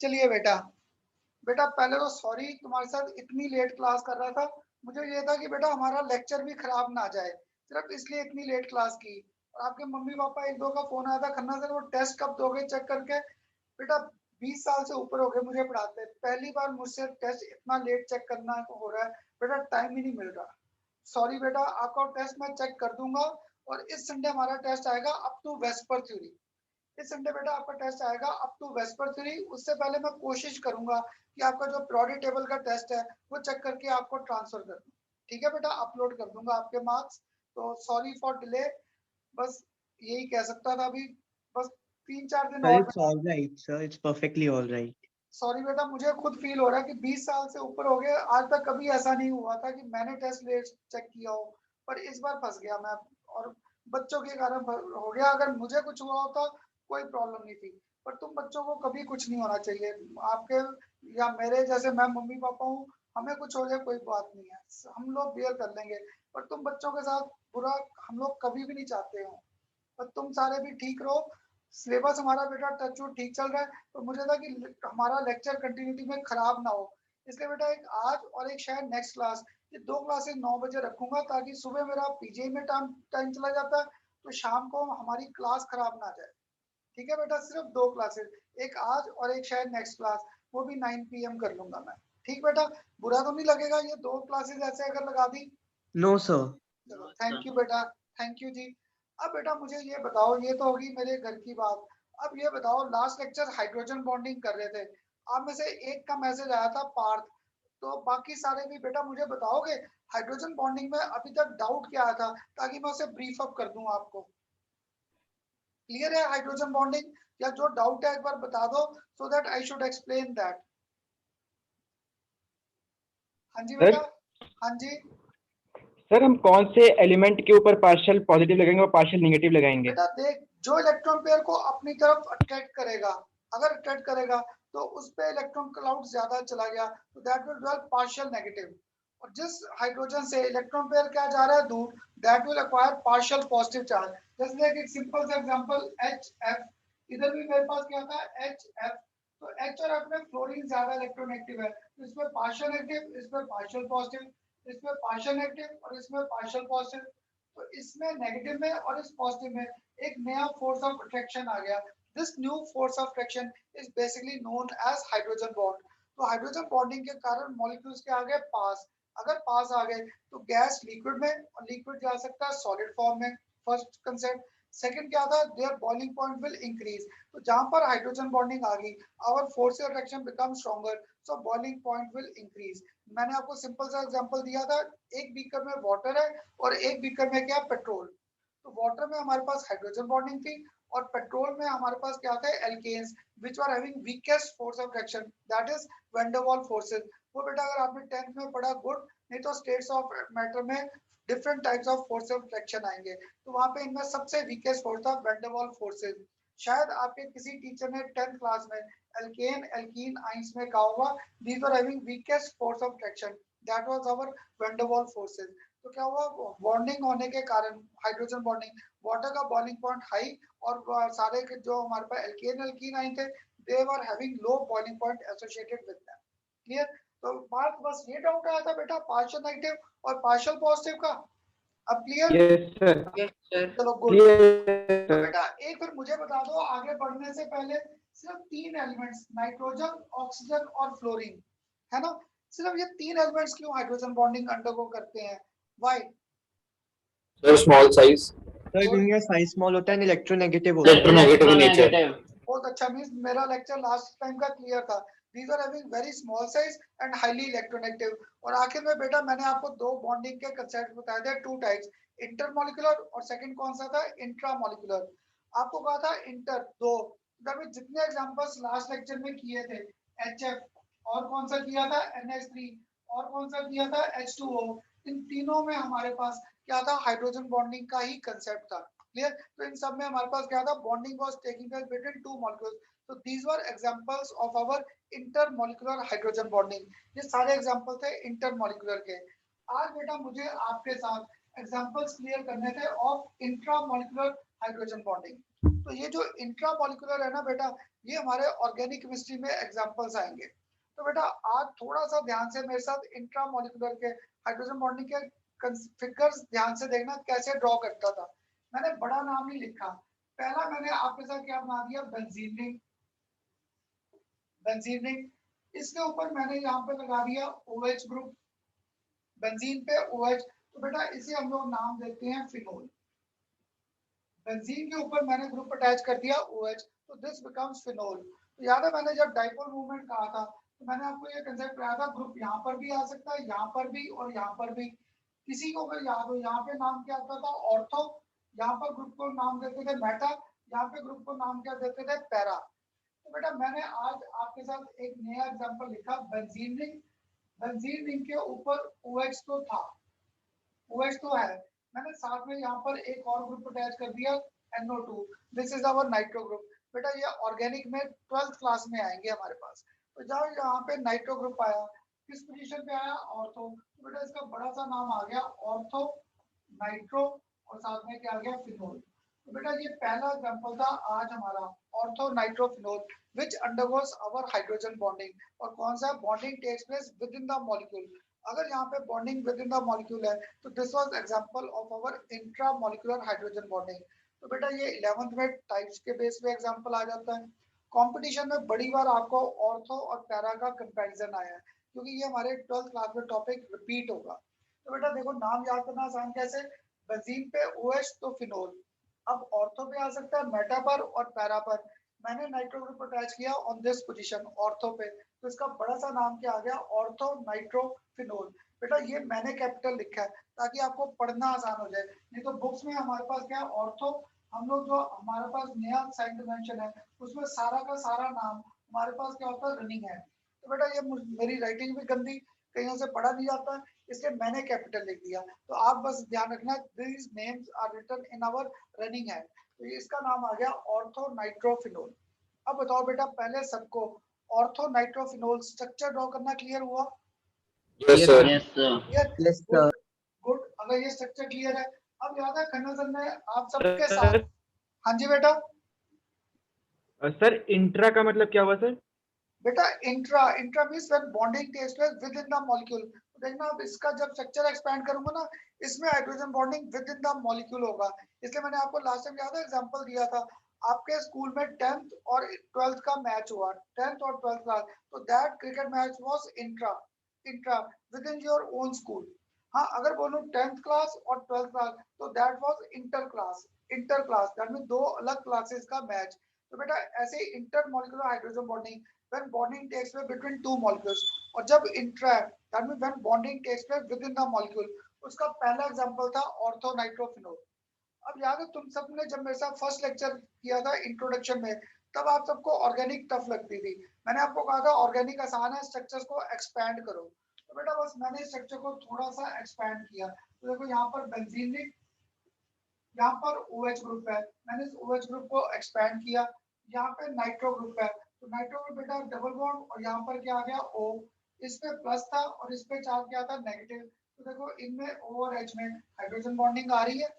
चलिए बेटा, बेटा पहले तो सॉरी तुम्हारे साथ इतनी लेट क्लास कर रहा था। मुझे ये था कि बेटा हमारा लेक्चर भी खराब ना जाए, सिर्फ इसलिए इतनी लेट क्लास की। और आपके मम्मी पापा एक दो का फोन आया था, खन्ना सर वो टेस्ट कब दोगे चेक करके। बेटा 20 साल से ऊपर हो गए मुझे पढ़ाते, पहली बार मुझसे टेस्ट इतना लेट चेक करना हो रहा है। बेटा टाइम ही नहीं मिल रहा। सॉरी बेटा, आपका टेस्ट मैं चेक कर दूंगा। और इस संडे हमारा टेस्ट आएगा अप टू वेस्पर थ्योरी। इस संडे बेटा आपका टेस्ट आएगा अप टू वेस्पर थ्योरी। उससे पहले मैं कोशिश करूंगा कि आपका जो प्रोडी टेबल का टेस्ट है वो चेक करके आपको ट्रांसफर कर दूं। ठीक है बेटा, अपलोड कर दूंगा आपके मार्क्स। तो सॉरी फॉर डिले, बस यही कह सकता था अभी। बस 3-4 दिन Sir, और it's बेटा। all right, sir. It's perfectly all right. Sorry बेटा, मुझे खुद फील हो रहा है कि 20 साल से ऊपर हो गए, आज तक कभी ऐसा नहीं हुआ था कि मैंने टेस्ट लेट चेक किया हो। पर इस बार फंस गया मैं, और बच्चों के कारण हो गया। अगर मुझे कुछ हुआ होता कोई प्रॉब्लम नहीं थी, पर तुम बच्चों को कभी कुछ नहीं होना चाहिए। आपके या मेरे जैसे मैं मम्मी पापा हूँ, हमें कुछ हो जाए कोई बात नहीं है, हम लोग बेयर कर लेंगे। पर तुम बच्चों के साथ बुरा हम लोग कभी भी नहीं चाहते हो। पर तुम सारे भी ठीक रहो। सिलेबस हमारा बेटा टचवुड ठीक चल रहा है। तो मुझे था कि हमारा लेक्चर कंटिन्यूटी में खराब ना हो, इसलिए बेटा एक आज और एक शायद नेक्स्ट क्लास, ये 2 क्लासेस 9 बजे रखूंगा, ताकि सुबह मेरा पीजीआई में टाइम टाइम चला जाता है, तो शाम को हमारी क्लास खराब ना जाए। ठीक है बेटा, सिर्फ 2 क्लासेस, एक आज और एक शायद नेक्स्ट क्लास, वो भी 9 PM कर लूंगा मैं। ठीक बेटा, बुरा तो नहीं लगेगा ये 2 क्लासेस ऐसे अगर लगा दी? No, sir. चलो थैंक यू बेटा, थैंक यू जी। अब बेटा मुझे ये बताओ, ये तो होगी मेरे घर की बात। अब ये बताओ, लास्ट लेक्चर हाइड्रोजन बॉन्डिंग कर रहे थे, आप में से एक का मैसेज आया था पार्थ। तो बाकी सारे भी बेटा मुझे बताओगे हाइड्रोजन बॉन्डिंग में अभी तक डाउट क्या आया था, ताकि मैं उसे ब्रीफ अप कर दूं आपको। क्लियर है हाइड्रोजन बॉन्डिंग, या जो डाउट है एक बार बता दो, so that I should explain that. हाँ जी सर बेटा। हाँ जी सर हम कौन से एलिमेंट के ऊपर पार्शियल पॉजिटिव लगाएंगे और पार्शियल नेगेटिव लगाएंगे? बेटा देख, जो इलेक्ट्रॉन पेयर को अपनी तरफ अट्रैक्ट करेगा, अगर अट्रैक्ट करेगा तो उस पे इलेक्ट्रॉन क्लाउड ज्यादा चला गया, तो that will develop partial negative. और जिस हाइड्रोजन से इलेक्ट्रॉन पेयर क्या जा रहा है दूर, that will acquire partial positive charge. जैसे लाइक एक सिंपल सा एग्जांपल एच एफ, इधर भी मेरे पास क्या था एच एफ। तो एच और एफ में फ्लोरीन ज्यादा इलेक्ट्रोनेगेटिव है, तो इसमें पार्शियल नेगेटिव, इसमें पार्शियल पॉजिटिव, इसमें पार्शियल नेगेटिव और इसमें पार्शियल पॉजिटिव। तो इसमें नेगेटिव में और इस पॉजिटिव में एक नया फोर्स ऑफ अट्रैक्शन आ गया। This new force of attraction is basically known as hydrogen bond. तो हाइड्रोजन बॉन्डिंग के कारण मॉलिक्यूल्स के आगे पास, अगर पास आ गए तो गैस लिक्विड में, और लिक्विड जा सकता है सॉलिड फॉर्म में। First concept. सेकंड क्या था, their boiling point will increase. तो जहां पर हाइड्रोजन बॉन्डिंग आ गई, our force of attraction become stronger, so boiling point will increase. मैंने आपको सिंपल सा एग्जांपल दिया था, एक बीकर में वाटर है और एक बीकर में क्या पेट्रोल। तो वाटर में हमारे पास हाइड्रोजन बॉन्डिंग थी, और पेट्रोल में हमारे पास क्या थे alkanes, which are having weakest force of attraction, that is van der Waals forces. वो बेटा अगर आपने 10th में पढ़ा गुड, नहीं तो स्टेट्स ऑफ मैटर में different types of force of attraction आएंगे, तो वहां पे इनमें सबसे वीकेस्ट फोर्स था वैन डर वाल्स फोर्सेस। शायद आपके किसी टीचर ने 10th क्लास में एल्केन एल्कीन आइंस में कहा होगा, these are having weakest force of attraction, that was our van der Waals forces. तो क्या हुआ, बॉन्डिंग होने के कारण हाइड्रोजन बॉन्डिंग, वाटर का बॉइलिंग पॉइंट हाई, और सारे के जो हमारे पास एल्केन एल्कीन आए थे, they were having low boiling point associated with them. Clear? तो बात बस ये डाउट आया था बेटा पार्शियल नेगेटिव और पार्शियल पॉजिटिव का। अब क्लियर? Yes sir. चलो गुड। तो क्लियर। बेटा एक फिर मुझे बता दो, आगे बढ़ने से पहले, सिर्फ 3 एलिमेंट्स नाइट्रोजन ऑक्सीजन और फ्लोरीन, है ना, सिर्फ ये 3 एलिमेंट्स क्यों हाइड्रोजन बॉन्डिंग अंडरगो करते हैं, why? Sir small size, Sir, good. क्योंकि साइज स्मॉल होता है, इलेक्ट्रोनेगेटिव होता है। Electronegative nature. बहुत अच्छा, मींस मेरा लेक्चर लास्ट टाइम का क्लियर था। These are having very small size and highly electronegative. और आखिर में बेटा मैंने आपको दो बॉन्डिंग के कंसेप्ट बताए थे, टू टाइप्स, इंटरमॉलिक्यूलर और सेकंड कौन सा था, इंट्रामॉलिक्यूलर। आपको कहा था इंटर दो, तभी जितने एग्जांपल्स लास्ट लेक्चर में किए थे, एचएफ, और कौन सा किया था NH3, और कौन सा किया था H2O, इन तीनों में हमारे पास क्या था, हाइड्रोजन बॉन्डिंग का ही कंसेप्ट था। क्लियर? तो इन सब में हमारे पास क्या था, bonding was taking place between two molecules. तो these were examples of our intermolecular hydrogen bonding. ये सारे एग्जांपल थे इंटरमॉलिक्यूलर के। आज बेटा मुझे आपके साथ एग्जांपल्स क्लियर करने थे ऑफ इंट्रामॉलिक्यूलर हाइड्रोजन बॉन्डिंग। तो ये जो इंट्रामोलिकुलर है ना बेटा, ये हमारे ऑर्गेनिक केमिस्ट्री में एग्जांपल्स आएंगे। तो बेटा आज थोड़ा सा ध्यान से मेरे साथ इंट्रामोलिकुलर के हाइड्रोजन बॉन्डिंग के फिगर्स ध्यान से देखना कैसे ड्रॉ करता था। मैंने बड़ा नाम नहीं लिखा, पहला मैंने आपके साथ क्या बना दिया, बेंजीन रिंग। बेंजीन रिंग इसके ऊपर मैंने यहाँ पे लगा दिया OH ग्रुप, बेंजीन पे OH, तो बेटा इसे हम लोग नाम देते हैं फिनोल। बेंजीन के ऊपर मैंने ग्रुप अटैच कर दिया OH, तो दिस बिकम्स फिनोल। तो याद है मैंने जब डाइपोल मूवमेंट कहा था तो मैंने आपको ये कंसेप्ट बताया था, ग्रुप यहाँ पर भी आ सकता है, यहाँ पर भी और यहाँ पर भी। किसी को अगर याद हो, यहाँ पे नाम क्या आता था, ऑर्थो, यहाँ पर ग्रुप को नाम देते थे मेटा, यहाँ पे ग्रुप को नाम क्या देते थे, पैरा। तो बेटा मैंने आज आपके साथ एक नया एग्जांपल लिखा, बेंजीन रिंग। बेंजीन रिंग के ऊपर OH तो था, OH तो है, मैंने साथ में यहाँ पर एक और ग्रुप अटैच कर दिया NO2, this is our nitro group. बेटा ये ऑर्गेनिक में 12th क्लास में आएंगे हमारे पास। तो जब यहाँ पे नाइट्रो ग्रुप आया, किस पोजीशन पे आया, ऑर्थो, तो बेटा इसका बड़ा सा नाम आ गया ऑर्थो नाइट्रो, और साथ में क्या आ गया, फिनोल। तो बेटा ये पहला एग्जांपल था आज हमारा, ortho nitro phenol which undergoes our hydrogen bonding. और कौन सा bonding takes place within the molecule. अगर यहाँ पे bonding within the molecule है तो this was example of our intramolecular hydrogen bonding. तो बेटा ये 11th में टाइप्स के बेस पे एग्जांपल आ जाता है। कंपटीशन में बड़ी बार आपको ऑर्थो और पैरा का कंपैरिजन आया है, क्योंकि ये हमारे 12th क्लास में टॉपिक रिपीट होगा। तो बेटा देखो नाम याद करना आसान कैसे, बेंजीन पे OH तो फिनोल। अब ऑर्थो पे आ सकता है मेटा पर और पैरा पर। मैंने नाइट्रो ग्रुप अटैच किया ऑन दिस पोजीशन ऑर्थो पे, तो इसका बड़ा सा नाम क्या आ गया, ऑर्थो नाइट्रो फिनोल। बेटा ये मैंने कैपिटल लिखा है ताकि आपको पढ़ना आसान हो जाए, नहीं तो बुक्स में हमारे पास क्या है, ऑर्थो, हम लोग जो हमारे पास नया साइन डिमेंशन है उसमें सारा का सारा नाम हमारे पास क्या होता है, रनिंग है। तो बेटा ये मेरी राइटिंग भी गंदी, कहीं से पढ़ा नहीं जाता है, इसलिए मैंने कैपिटल लिख दिया। तो आप बस ध्यान रखना, these names are written in our running है। तो इसका नाम आ गया ऑर्थो नाइट्रोफिनोल। अब बताओ बेटा पहले सबको ऑर्थो नाइट्रोफिनोल स्ट्रक्चर ड्रॉ करना क्लियर हुआ? Yes, Yes, sir. sir. Yes, sir. Clear, Yes, good sir. Good. अगर ये स्ट्रक्चर क्लियर है, अब याद है खन्ना सर ने आप सबके सर साथ, हाँ जी बेटा, सर इंट्रा का मतलब क्या हुआ सर? बेटा intra, intra means when bonding takes place within the molecule. देखना अब इसका जब स्ट्रक्चर एक्सपैंड करूंगा ना, इसमें hydrogen bonding within the molecule होगा। इसलिए मैंने आपको लास्ट टाइम याद है एग्जांपल दिया था, आपके स्कूल में 10th और 12th का मैच हुआ, 10th और 12th क्लास, तो that cricket match was intra, intra with in your own school. हाँ अगर बोलूं 10th क्लास और 12th क्लास तो that was inter class, inter class that mean दो अलग क्लासेस का मैच। तो बेटा ऐसे inter molecular hydrogen bonding when bonding takes place between two molecules, और जब interact that means when bonding takes place within the molecule, उसका पहला एग्जांपल था ऑर्थो नाइट्रोफिनोल। अब याद है तुम सबने जब मेरे साथ फर्स्ट लेक्चर किया था इंट्रोडक्शन में, तब आप सबको ऑर्गेनिक टफ लगती थी। मैंने आपको कहा था ऑर्गेनिक आसान है, स्ट्रक्चर्स को एक्सपैंड करो। तो बेटा बस मैंने स्ट्रक्चर को थोड़ा सा एक्सपैंड किया। तो देखो यहाँ पर बेंजीन रिंग, यहाँ पर OH ग्रुप है, मैंने इस OH ग्रुप को एक्सपैंड किया। यहाँ पे नाइट्रो ग्रुप है, तो नाइट्रो ग्रुप बेटा डबल बॉन्ड, और यहाँ पर क्या आ गया O, इस पे प्लस था और इस पे चार्ज क्या था, नेगेटिव। तो देखो इनमें O और H में हाइड्रोजन बॉन्डिंग आ रही है,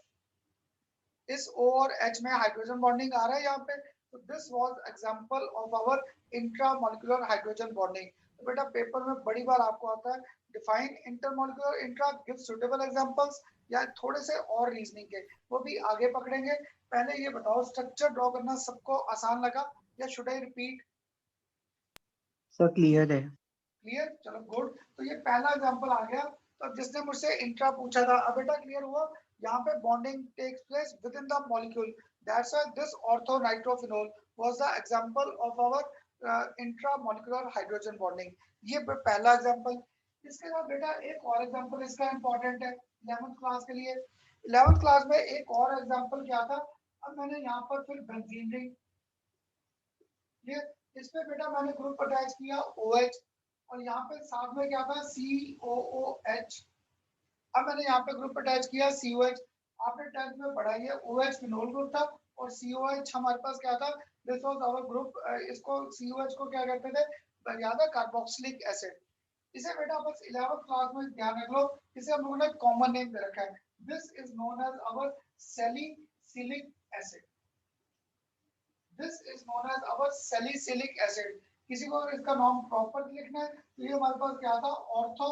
इस O और H में हाइड्रोजन बॉन्डिंग आ रहा है यहाँ पे। तो this was example of our intramolecular hydrogen bonding. तो बेटा पेपर में बड़ी बार आपको आता है define intermolecular intra, give suitable examples, या थोड़े से और रीजनिंग के वो भी आगे पकड़ेंगे। पहले ये बताओ स्ट्रक्चर ड्रॉ करना सबको आसान लगा या should I repeat? Sir, clear है. क्लियर, चलो गुड। तो ये पहला एग्जांपल आ गया। तो अब जिसने मुझसे इंट्रा पूछा था, अब बेटा क्लियर हुआ, यहाँ पे bonding takes place within the molecule, that's why this ortho nitrophenol was the example of our intramolecular hydrogen bonding. ये पहला एग्जांपल। इसके बाद बेटा एक और एग्जांपल इसका इंपॉर्टेंट है 11th क्लास के लिए। 11th क्लास में एक और एग्जांपल क्या था, अब मैंने यहाँ पर फिर बेंजीन रिंग, ये इस पे बेटा मैंने ग्रुप अटैच किया OH, और यहाँ पे साथ में क्या था COOH। अब मैंने यहाँ पे ग्रुप अटैच किया COH। आपने 10th में पढ़ा ये OH फिनोल ग्रुप था और COH हमारे पास क्या था, दिस वाज आवर ग्रुप। इसको COH को क्या कहते थे, याद है, कार्बोक्सिलिक एसिड। इसे बेटा बस 11th क्लास में ध्यान रख लो, इसे हम लोगों ने कॉमन नेम दे रखा है, this is known as our salicylic acid. This is known as our salicylic acid. किसी को अगर इसका नाम प्रॉपर लिखना है तो ये हमारे पास क्या था, ortho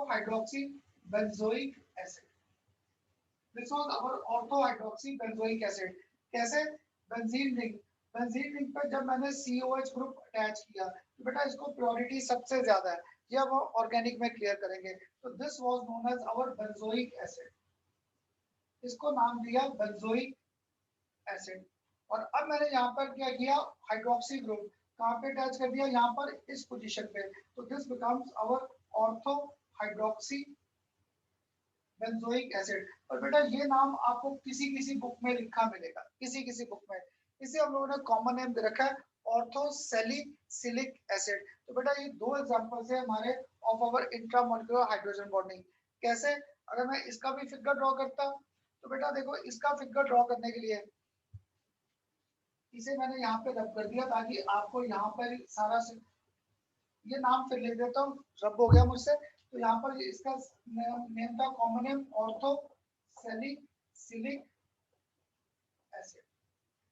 hydroxy benzoic acid. This was our ortho hydroxy benzoic acid. कैसे, बेंजीन रिंग, बेंजीन रिंग पे जब मैंने COH ग्रुप अटैच किया तो बेटा इसको प्योरिटी सबसे ज्यादा है, ये अब ऑर्गेनिक में क्लियर करेंगे। तो this was known as our benzoic acid, इसको नाम दिया बेंजोइक एसिड। और अब मैंने यहाँ पर क्या किया, हाइड्रोक्सी ग्रुप कहाँ पे अटैच कर दिया, यहाँ पर इस पोजीशन पे। तो this becomes our ortho hydroxy benzoic acid. और बेटा ये नाम आपको किसी किसी बुक में लिखा मिलेगा, किसी किसी बुक में। इसे हम लोगों ने कॉमन नेम दे रखा है ऑर्थोसैलिसिलिक एसिड। तो बेटा ये दो एग्जांपल्स है हमारे of our intramolecular hydrogen bonding. कैसे, अगर मैं इसका भी फिगर ड्रॉ करता हूं तो बेटा देखो इसका फिगर ड्रॉ करने के लिए इसे मैंने यहाँ पे रब कर दिया ताकि आपको यहाँ पर सारा ये नाम फिर लिख देता हूँ, रब हो गया मुझसे। तो यहाँ पर इसका नेम था कॉमन नेम ऑर्थोसैलिसिलिक एसिड,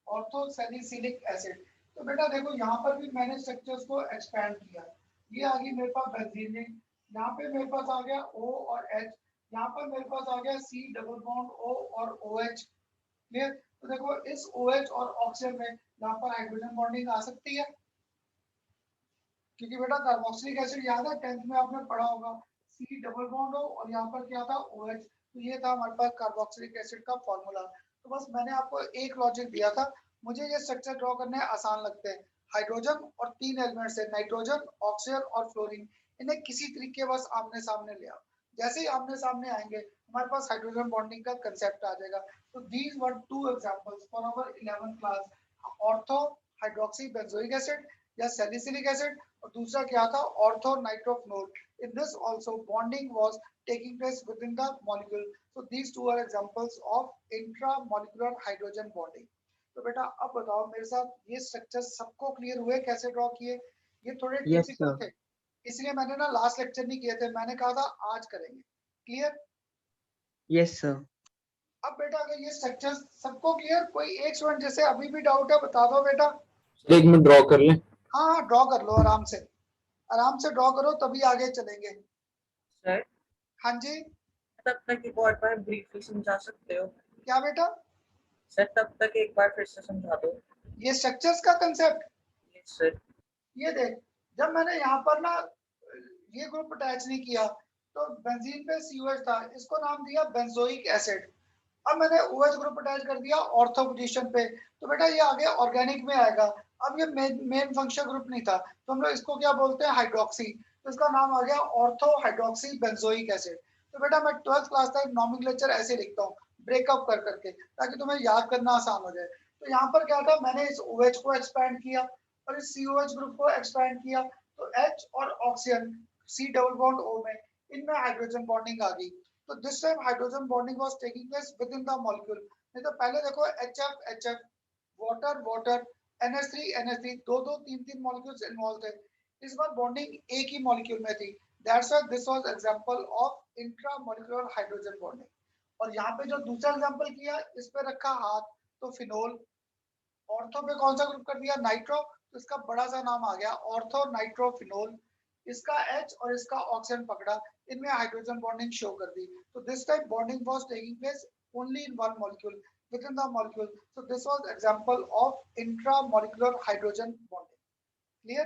ऑर्थोसैलिसिलिक एसिड। तो बेटा देखो यहाँ पर भी मैंने स्ट्रक्चर्स को एक्सपैंड किया। ये आ गई मेरे पास बेंजीन रिंग, यहाँ पे मेरे पास आ गया O और H, यहाँ पर मेरे पास आ गया C डबल बॉन्ड O और OH। क्लियर। तो देखो इस OH और ऑक्सीजन में यहाँ पर हाइड्रोजन बॉन्डिंग आ सकती है, क्योंकि बेटा कार्बोक्सिलिक एसिड याद है 10th में आपने पढ़ा होगा, C डबल बॉन्ड O और यहाँ पर क्या था OH। तो ये था हमारे पास कार्बोक्सिलिक एसिड का फॉर्मूला। तो बस मैंने आपको एक लॉजिक दिया था, मुझे ये स्ट्रक्चर ड्रॉ करने आसान लगते हैं। हाइड्रोजन और 3 एलिमेंट्स है, नाइट्रोजन, ऑक्सीजन और फ्लोरीन, इन्हें किसी तरीके बस आमने सामने ले आओ। जैसे ही आमने सामने आएंगे हमारे पास हाइड्रोजन बॉन्डिंग का कंसेप्ट आ जाएगा। तो these were 2 examples for our 11th class, ortho hydroxy benzoic acid या सैलिसिलिक एसिड, और दूसरा क्या था ortho nitrophenol. In this also bonding was taking place within the molecule. So these two are examples of intramolecular hydrogen bonding. तो बेटा अब बताओ मेरे साथ, ये स्ट्रक्चर सबको क्लियर हुए कैसे ड्रॉ किए? ये थोड़े Yes, टिपिकल sir. थे, इसलिए मैंने ना लास्ट लेक्चर नहीं किए थे, मैंने कहा था आज करेंगे। क्लियर? Yes, sir. अब बेटा अगर ये स्ट्रक्चर सबको क्लियर, कोई एक स्टूडेंट जैसे अभी भी डाउट है बता दो बेटा। सर एक मिनट ड्रॉ कर लें। हाँ हाँ ड्रॉ कर लो, आराम से, आराम से ड्रॉ करो तभी आगे चलेंगे। सर हाँ जी, तब तक एक और बार ब्रीफली समझा सकते हो? क्या बेटा? सर तब तक एक बार फिर से समझा दो। ये स्ट्रक्चर्स का कंसेप्ट, यस सर। ये देख, जब मैंने यहाँ पर ना ये ग्रुप अटैच नहीं किया तो बेंजीन पे COH था, इसको नाम दिया बेंजोइक एसिड। अब मैंने OH ग्रुप अटैच कर दिया ऑर्थो पोजीशन पे, तो बेटा ये आगे ऑर्गेनिक में आएगा। अब ये मेन फंक्शन ग्रुप नहीं था तो हम लोग इसको क्या बोलते हैं, हाइड्रोक्सी। तो इसका नाम आ गया ऑर्थो हाइड्रोक्सी बेंजोइक एसिड। तो बेटा मैं 12th क्लास तक नॉमेनक्लेचर ऐसे लिखता हूँ ब्रेकअप कर करके, ताकि तुम्हें याद करना आसान हो जाए। तो यहाँ पर क्या था, मैंने इस OH को एक्सपैंड किया और इस COH ग्रुप को एक्सपैंड किया, तो H और oxygen C double bond O में, इनमें हाइड्रोजन बॉन्डिंग आ गई। तो this time hydrogen bonding was taking place within the molecule. नहीं तो पहले देखो HF HF, water water, NH3 NH3, दो दो तीन तीन मॉलिक्यूल्स इन्वॉल्व थे। इस बार बॉन्डिंग एक ही मॉलिक्यूल में थी। That's why this was example of intramolecular hydrogen bonding. और यहाँ पे जो दूसरा एग्जांपल किया, इस पे रखा हाथ तो फिनोल, ऑर्थो पे कौन सा ग्रुप कर दिया, नाइट्रो, तो इसका बड़ा सा नाम आ गया ऑर्थो नाइट्रोफिनोल। इसका H और इसका ऑक्सीजन पकड़ा, इनमें हाइड्रोजन बॉन्डिंग शो कर दी। तो this time bonding was taking place only in one molecule within the molecule. So this was example of intramolecular hydrogen bonding. Clear?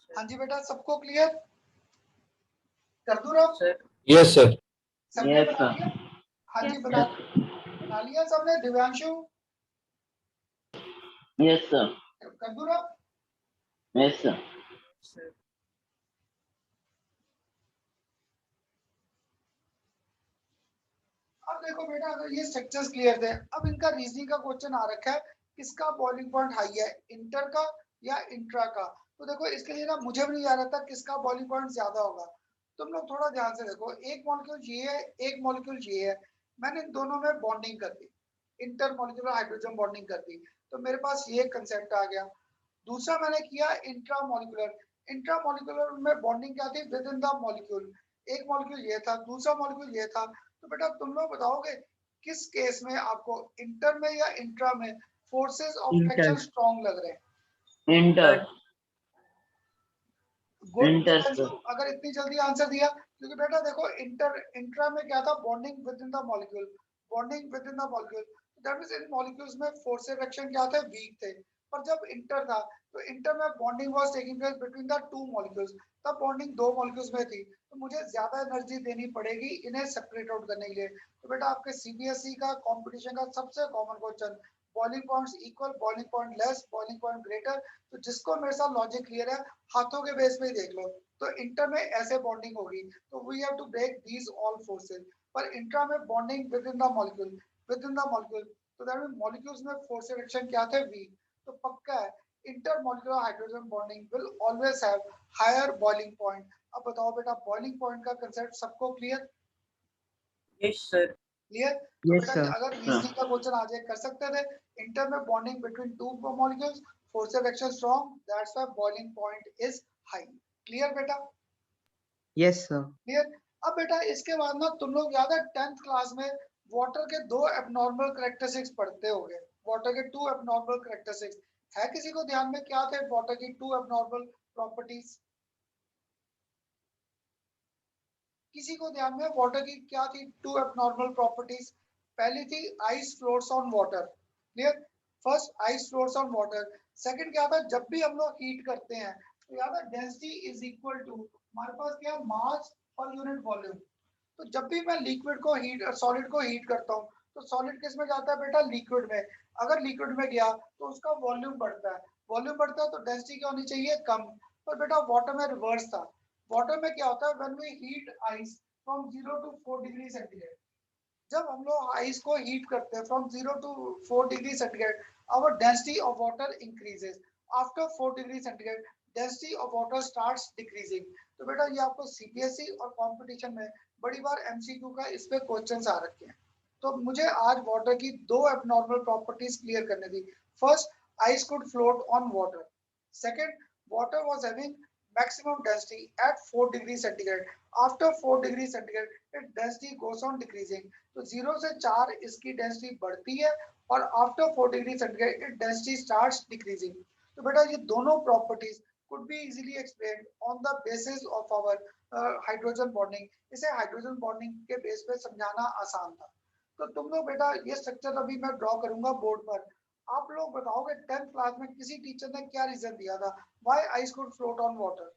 हाँ जी बेटा, सबको क्लियर कर दूं रहा? Sir yes sir. सबने Yes, बना sir. लिया? हाँ जी बना लिया सबने? Divyanshu Yes, sir. कर दूं रहा? Yes, sir. सर अब देखो बेटा, अगर ये स्ट्रक्चर्स क्लियर थे, अब इनका रीजनिंग का क्वेश्चन आ रखा है, किसका बॉइलिंग पॉइंट हाई है, इंटर का या इंट्रा का। तो देखो इसके लिए ना मुझे भी नहीं आ रहा था किसका बॉइलिंग पॉइंट ज्यादा होगा। तुम लोग थोड़ा ध्यान से देखो, एक मॉलिक्यूल ये है, एक मॉलिक्यूल ये है, मैंने इन दोनों में बॉन्डिंग कर दी, इंटर मॉलिक्यूलर हाइड्रोजन बॉन्डिंग कर दी, तो मेरे पास ये कंसेप्ट आ गया। दूसरा मैंने किया इंट्रा मॉलिक्यूलर, इंट्रा मॉलिक्यूलर में बॉन्डिंग क्या थी, विद इन द मॉलिक्यूल। एक मॉलिक्यूल ये था, दूसरा मॉलिक्यूल ये था। तो बेटा तुम लोग बताओगे किस केस में आपको इंटर में या इंट्रा में forces of Inter. Friction strong लग रहे हैं? Inter good. Inter sir. अगर इतनी जल्दी आंसर दिया, क्योंकि बेटा देखो इंट्रा में क्या था, bonding within the molecule, bonding within the molecule, that means in molecules में फोर्स रिएक्शन क्या थे, वीक थे। पर जब इंटर था तो इंटर में bonding was taking place between the two molecules, तब बॉन्डिंग दो मॉलिक्यूल्स में थी, तो मुझे ज्यादा एनर्जी देनी पड़ेगी इन्हें सेपरेट आउट करने के लिए। तो बेटा आपके सीबीएसई का कंपटीशन का सबसे common question, boiling points equal, boiling point less, boiling point greater, तो जिसको मेरे साथ लॉजिक क्लियर है हाथों के बेस पे ही देख लो। तो इंटर में ऐसे बॉन्डिंग होगी, तो we have to break these all forces. पर इंट्रा में bonding within the molecule, within the molecule, तो दैट मींस मॉलिक्यूल्स में फोर्स रिएक्शन क्या थे, वीक। तो पक्का है intermolecular hydrogen bonding will always have higher boiling point. अब बताओ बेटा बॉइलिंग पॉइंट का कांसेप्ट सबको क्लियर? Yes sir. क्लियर? तो Yes, बेटा sir. अगर रीजनिंग का क्वेश्चन आ जाए कर सकते थे, इंटर में bonding between two molecules, force reaction strong, that's why boiling point is high. Clear बेटा? Yes, sir. क्लियर? अब बेटा इसके बाद ना तुम लोग याद है 10th क्लास में वाटर के दो एबनॉर्मल कैरेक्टरिस्टिक्स पढ़ते होगे, वाटर के टू एबनॉर्मल कैरेक्टरिस्टिक्स है किसी को ध्यान में, क्या थे वाटर की टू एबनॉर्मल प्रॉपर्टीज? किसी को ध्यान में वाटर की क्या थी टू एबनॉर्मल प्रॉपर्टीज? पहली थी ice floats on water. Clear? First ice floats on water. Second क्या था, जब भी हम लोग हीट करते हैं तो याद है डेंसिटी इज इक्वल टू हमारे पास क्या, मास पर यूनिट वॉल्यूम। तो जब भी मैं लिक्विड को हीट, सॉलिड को हीट करता हूँ, तो सॉलिड किस में जाता है बेटा, लिक्विड में। अगर लिक्विड में गया तो उसका वॉल्यूम बढ़ता है, वॉल्यूम बढ़ता है तो डेंसिटी क्या होनी चाहिए, कम। पर बेटा वाटर में रिवर्स था, वाटर में क्या होता है, when we heat ice from 0 to 4 degree centigrade, जब हम लोग आइस को हीट करते हैं from 0 to 4 degree centigrade, our density of water increases. After 4 degree centigrade density of water starts decreasing. तो बेटा ये आपको सीबीएसई और कंपटीशन में बड़ी बार एमसीक्यू का इस पे क्वेश्चंस आ रखे हैं। तो मुझे आज वाटर की दो एबनॉर्मल प्रॉपर्टीज क्लियर करने दी। First, ice could float on water. Second, water was having maximum density at 4 degree centigrade. After 4 degree centigrade, its density goes on decreasing. तो 0 से 4 इसकी डेंसिटी बढ़ती है और after 4 degree centigrade it density starts decreasing. तो बेटा ये दोनों properties could be easily explained on the basis of our hydrogen bonding. इसे हाइड्रोजन बॉन्डिंग के बेस पे समझाना आसान था। तो तुम लोग बेटा ये स्ट्रक्चर अभी मैं ड्रॉ करूंगा बोर्ड पर, आप लोग बताओगे 10th क्लास में किसी टीचर ने क्या रीजन दिया था why ice could float on water?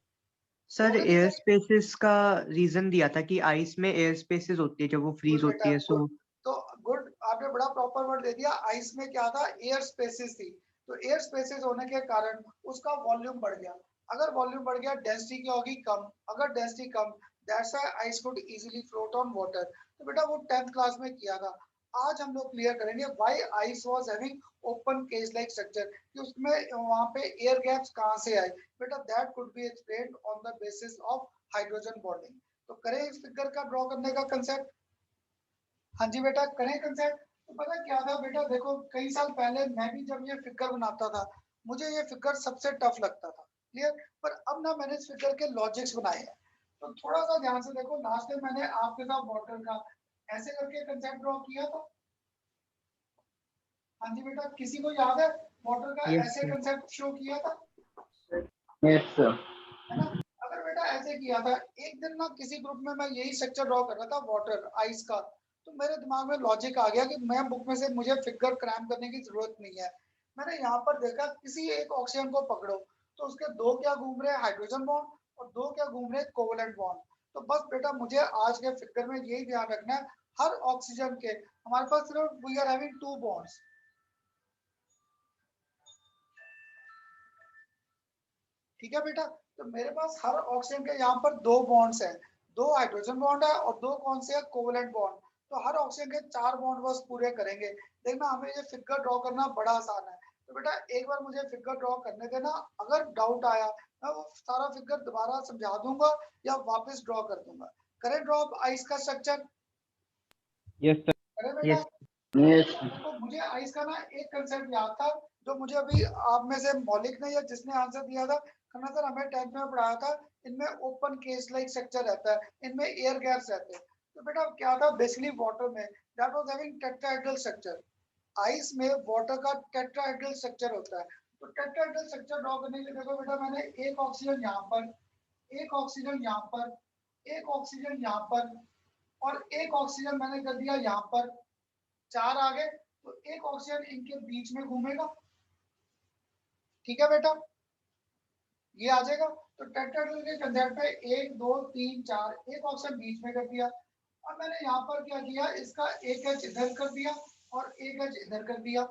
Sir दोगे एयर रीजन? स्पेसेस का रीजन दिया था कि आइस में एयर स्पेसेस होती है जब वो फ्रीज गुड होती बेटा है, सो गुड। तो गुड, आपने बड़ा प्रॉपर वर्ड दे दिया। आइस में क्या था, एयर स्पेसेस थी, तो एयर स्पेसेस होने के कारण उसका वॉल्यूम बढ़ गया। अगर वॉल्यूम बढ़ गया डेंसिटी क्या होगी, कम। अगर density come, that's why ice could easily float on water. तो बेटा वो 10th क्लास में किया था। आज हम लोग क्लियर करेंगे why ice was having open cage like structure, कि उसमें वहां पे एयर गैप्स कहां से आए। बेटा that could be explained on the basis of hydrogen bonding. तो करें इस फिगर का ड्रॉ करने का कंसेप्ट? हाँ जी बेटा करें कंसेप्ट। तो पता क्या था बेटा, देखो कई साल पहले मैं भी जब ये फिगर बनाता था, मुझे ये फिगर सबसे टफ लगता था। क्लियर? पर अब ना मैंने इस फिगर के लॉजिक्स बनाए हैं, तो थोड़ा सा ध्यान से देखो। लास्ट टाइम मैंने आपके साथ वाटर का ऐसे करके कंसेप्ट ड्रॉ किया था। हाँ जी बेटा, किसी को याद है वाटर का यस ऐसे सर। कंसेप्ट शो किया था, यस सर। है ना? अगर बेटा ऐसे किया था, एक दिन ना किसी ग्रुप में मैं यही स्ट्रक्चर ड्रॉ कर रहा था वाटर आइस का, तो मेरे दिमाग में लॉजिक आ गया कि मैं बुक में से मुझे फिगर क्रैम करने की जरूरत नहीं है। मैंने यहाँ पर देखा किसी एक ऑक्सीजन को पकड़ो, तो उसके दो क्या घूम रहे हैं, हाइड्रोजन बॉन्ड, और दो क्या घूम रहे हैं, कोवलेंट बॉन्ड। तो बस बेटा मुझे आज के फिगर में यही ध्यान रखना है, हर ऑक्सीजन के हमारे पास सिर्फ we are having two bonds. ठीक है बेटा, तो मेरे पास हर ऑक्सीजन के यहाँ पर दो बॉन्ड्स हैं, दो हाइड्रोजन बॉन्ड है और दो कौन से है, कोवलेंट बॉन्ड। तो हर ऑक्सीजन के चार बॉन्ड बस पूरे करेंगे। देखना हमें ये फिगर ड्रॉ करना बड़ा आसान है। तो बेटा एक बार मुझे फिगर ड्रॉ करने देना, अगर डाउट आया मैं वो सारा फिगर दोबारा समझा दूंगा या वापस ड्रॉ कर दूंगा। करें ड्रॉ आइस का स्ट्रक्चर? Yes sir. करें बेटा? यस यस देखो मुझे आइस का ना एक कंसेप्ट याद था, जो मुझे अभी आप में से मौलिक ने या जिसने आंसर दिया था, खन्ना सर हमें 10th में पढ़ाया था, इनमें ओपन केस लाइक स्ट्रक्चर रहता है, इनमें एयर गैप्स रहते हैं। तो बेटा क्या था बेसिकली वाटर में that was having tetrahedral structure. Ice में वाटर का टेट्राहेड्रल स्ट्रक्चर होता है। तो टेट्राहेड्रल स्ट्रक्चर ड्रॉ करने के लिए देखो बेटा मैंने एक ऑक्सीजन यहाँ पर, एक ऑक्सीजन यहाँ पर, एक ऑक्सीजन यहाँ पर और एक ऑक्सीजन मैंने कर दिया यहाँ पर, 4 आ गए। तो एक ऑक्सीजन इनके बीच में घूमेगा, ठीक है बेटा, ये आ जाएगा। तो टेट्राहेड्रल के कंसेप्ट पे 1 2 3 4 एक ऑक्सीजन बीच में कर दिया। अब मैंने यहाँ पर क्या किया, इसका एक एच इधर कर दिया और एक एच इधर कर दिया।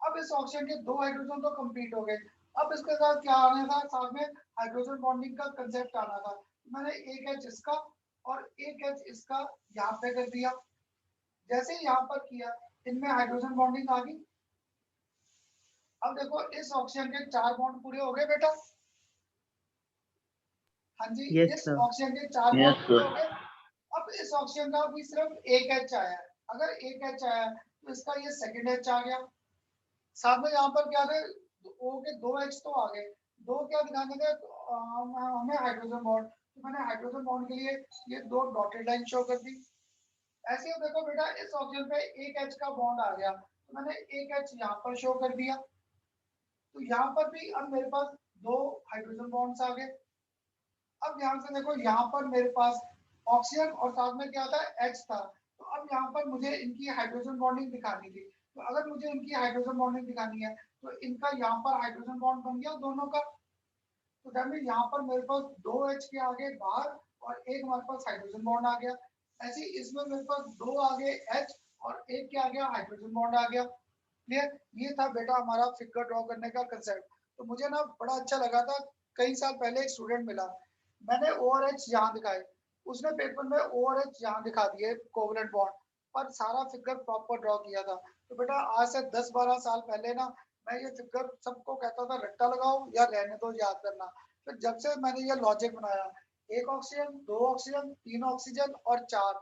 अब इस ऑक्सीजन के 2 हाइड्रोजन तो कंप्लीट हो गए। अब इसके साथ क्या आना था, साथ में हाइड्रोजन बॉन्डिंग का कंसेप्ट आना था। मैंने एक एच इसका और एक एच इसका यहाँ पे कर दिया। जैसे ही यहाँ पर किया इनमें हाइड्रोजन बॉन्डिंग आ गई। अब देखो इस ऑक्सीजन के 4 बॉन्ड पूरे हो गए बेटा। हाँ जी, Yes, इस sir. ऑक्सीजन के 4 Yes, बॉन्ड पूरे sir. हो गए। अब इस ऑक्सीजन का भी सिर्फ एक एच आया है। अगर एक एच आया है तो इसका ये सेकंड एच आ गया। साथ में यहाँ पर क्या थे, O के 2 एच तो आ गए। 2 क्या दिखाने थे हमें हाइड्रोजन बॉन्ड। तो मैंने हाइड्रोजन बॉन्ड के लिए ये 2 डॉटेड लाइन शो कर दी। ऐसे ही देखो बेटा इस ऑक्सीजन पे एक एच का बॉन्ड आ गया तो मैंने एक एच यहाँ पर शो कर दिया। तो यहाँ पर भी अब मेरे पास 2 हाइड्रोजन बॉन्ड्स आ गए। अब ध्यान से देखो यहाँ पर मेरे पास ऑक्सीजन और साथ में क्या था, एच था। तो अब यहाँ पर मुझे इनकी हाइड्रोजन बॉन्डिंग दिखानी थी। तो अगर मुझे इनकी हाइड्रोजन बॉन्डिंग दिखानी है तो इनका यहाँ पर हाइड्रोजन बॉन्ड बन गया दोनों का। तो दैट मींस यहाँ पर मेरे पास 2 एच के आगे बाहर और एक हमारे पास हाइड्रोजन बॉन्ड आ गया। ऐसे ही इसमें मेरे पास 2 आगे एच और एक के आगे हाइड्रोजन बॉन्ड आ गया। क्लियर, ये था बेटा हमारा फिगर ड्रॉ करने का कंसेप्ट। तो मुझे ना बड़ा अच्छा लगा था। कई साल पहले एक स्टूडेंट मिला, मैंने O और H यहाँ दिखाए, उसने पेपर में O और H यहाँ दिखा दिए कोवलेंट बॉन्ड, पर सारा फिगर प्रॉपर ड्रॉ किया था। तो बेटा आज से 10-12 साल पहले ना मैं ये फिगर सबको कहता था रट्टा लगाओ या रहने दो याद करना। फिर जब से मैंने ये लॉजिक बनाया, एक ऑक्सीजन, 2 ऑक्सीजन, 3 ऑक्सीजन और 4,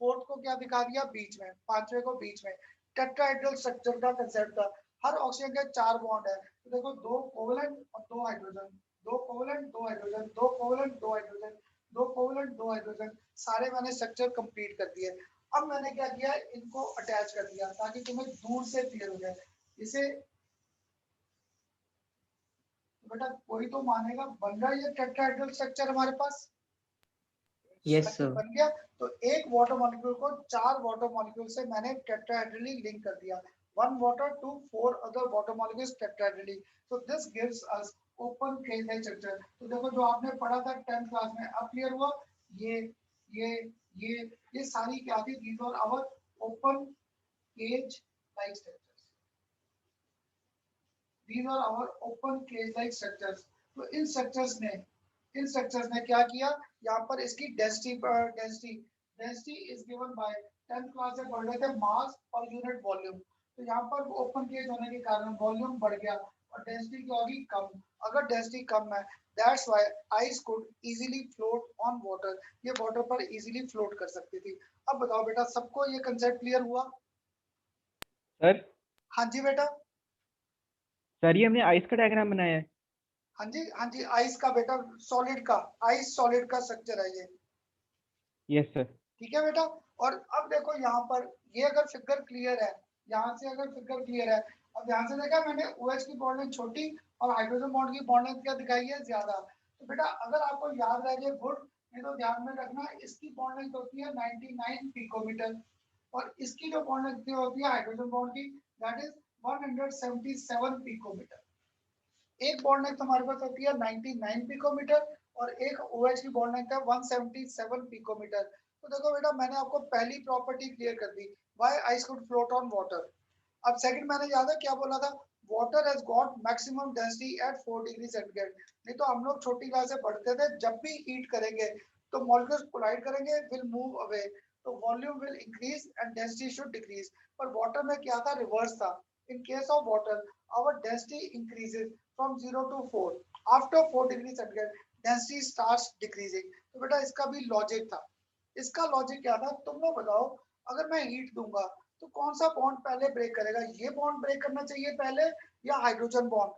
फोर्थ को क्या दिखा दिया बीच में, पांचवे को बीच में। टेट्राहेड्रल स्ट्रक्चर का कंसेप्ट था। हर ऑक्सीजन के 4 बॉन्ड है। तो देखो 2 कोवलेंट और 2 hydrogen, 2 covalent 2 hydrogen, 2 covalent 2 hydrogen, 2 covalent 2 hydrogen, सारे मैंने स्ट्रक्चर कंप्लीट कर दिए। अब मैंने क्या किया, इनको अटैच कर दिया ताकि तुम्हें दूर से क्लियर हो जाए। इसे बेटा कोई तो मानेगा, बन रहा है ये टेट्राहेड्रल स्ट्रक्चर हमारे पास। Yes, structure sir. बन गया। तो एक वाटर मॉलिक्यूल को 4 वाटर मॉलिक्यूल से मैंने टेट्राहेड्रली लिंक कर दिया, 1 water to 4 other water molecules tetrahedrally. So this gives us open cage like structure. तो देखो जो आपने पढ़ा था 10th क्लास में, अब क्लियर हुआ। ये ये सारी क्या थी, these are our open cage like structures. These are our open cage like structures. तो इन स्ट्रक्चर्स ने क्या किया, यहाँ पर इसकी density is given by 10th class से पढ़ रहे थे मास और यूनिट वॉल्यूम। तो यहाँ पर ओपन केज होने के कारण वॉल्यूम बढ़ गया और डेंसिटी क्या होगी, कम। अगर डेंसिटी कम है, that's why ice could easily float on water, ये वाटर पर इजीली फ्लोट कर सकती थी। अब बताओ बेटा सबको ये कंसेप्ट क्लियर हुआ? सर हाँ जी बेटा। सर ये हमने आइस का डायग्राम बनाया है। हाँ जी, आइस का बेटा, सॉलिड का, आइस सॉलिड का स्ट्रक्चर है ये। Yes sir. ठीक है बेटा। और अब देखो यहाँ पर ये अगर फिगर क्लियर है, यहाँ से अगर फिगर क्लियर है, अब यहाँ से देखा मैंने OH की बॉन्ड लेंथ छोटी और हाइड्रोजन बॉन्ड की बॉन्ड लेंथ क्या दिखाई है, ज्यादा। तो बेटा अगर आपको याद रह जाए गुड, नहीं तो ध्यान में रखना, इसकी बॉन्ड लेंथ होती है 99 पिकोमीटर और इसकी जो बॉन्ड लेंथ होती है हाइड्रोजन बॉन्ड की, दैट इज 177 पिकोमीटर। एक बॉन्ड लेंथ हमारे पास होती है 99 पिकोमीटर और एक OH की बॉन्ड लेंथ है 177 पिकोमीटर। तो देखो बेटा मैंने आपको पहली प्रॉपर्टी क्लियर कर दी, why ice could float on water. अब सेकंड मैंने याद है क्या बोला था, water has got maximum density at 4 degree centigrade. नहीं तो हम लोग छोटी क्लास से पढ़ते थे, जब भी हीट करेंगे तो मॉलिक्यूल्स कोलाइड करेंगे, विल मूव अवे, तो volume will increase and density should decrease. पर वाटर में क्या था, रिवर्स था। In case of water our density increases from 0 to 4. After 4 degree centigrade, density starts decreasing. तो बेटा इसका भी लॉजिक था। इसका लॉजिक क्या था, तुम लोग बताओ, अगर मैं हीट दूंगा तो कौन सा बॉन्ड पहले ब्रेक करेगा, ये बॉन्ड ब्रेक करना चाहिए पहले या hydrogen bond?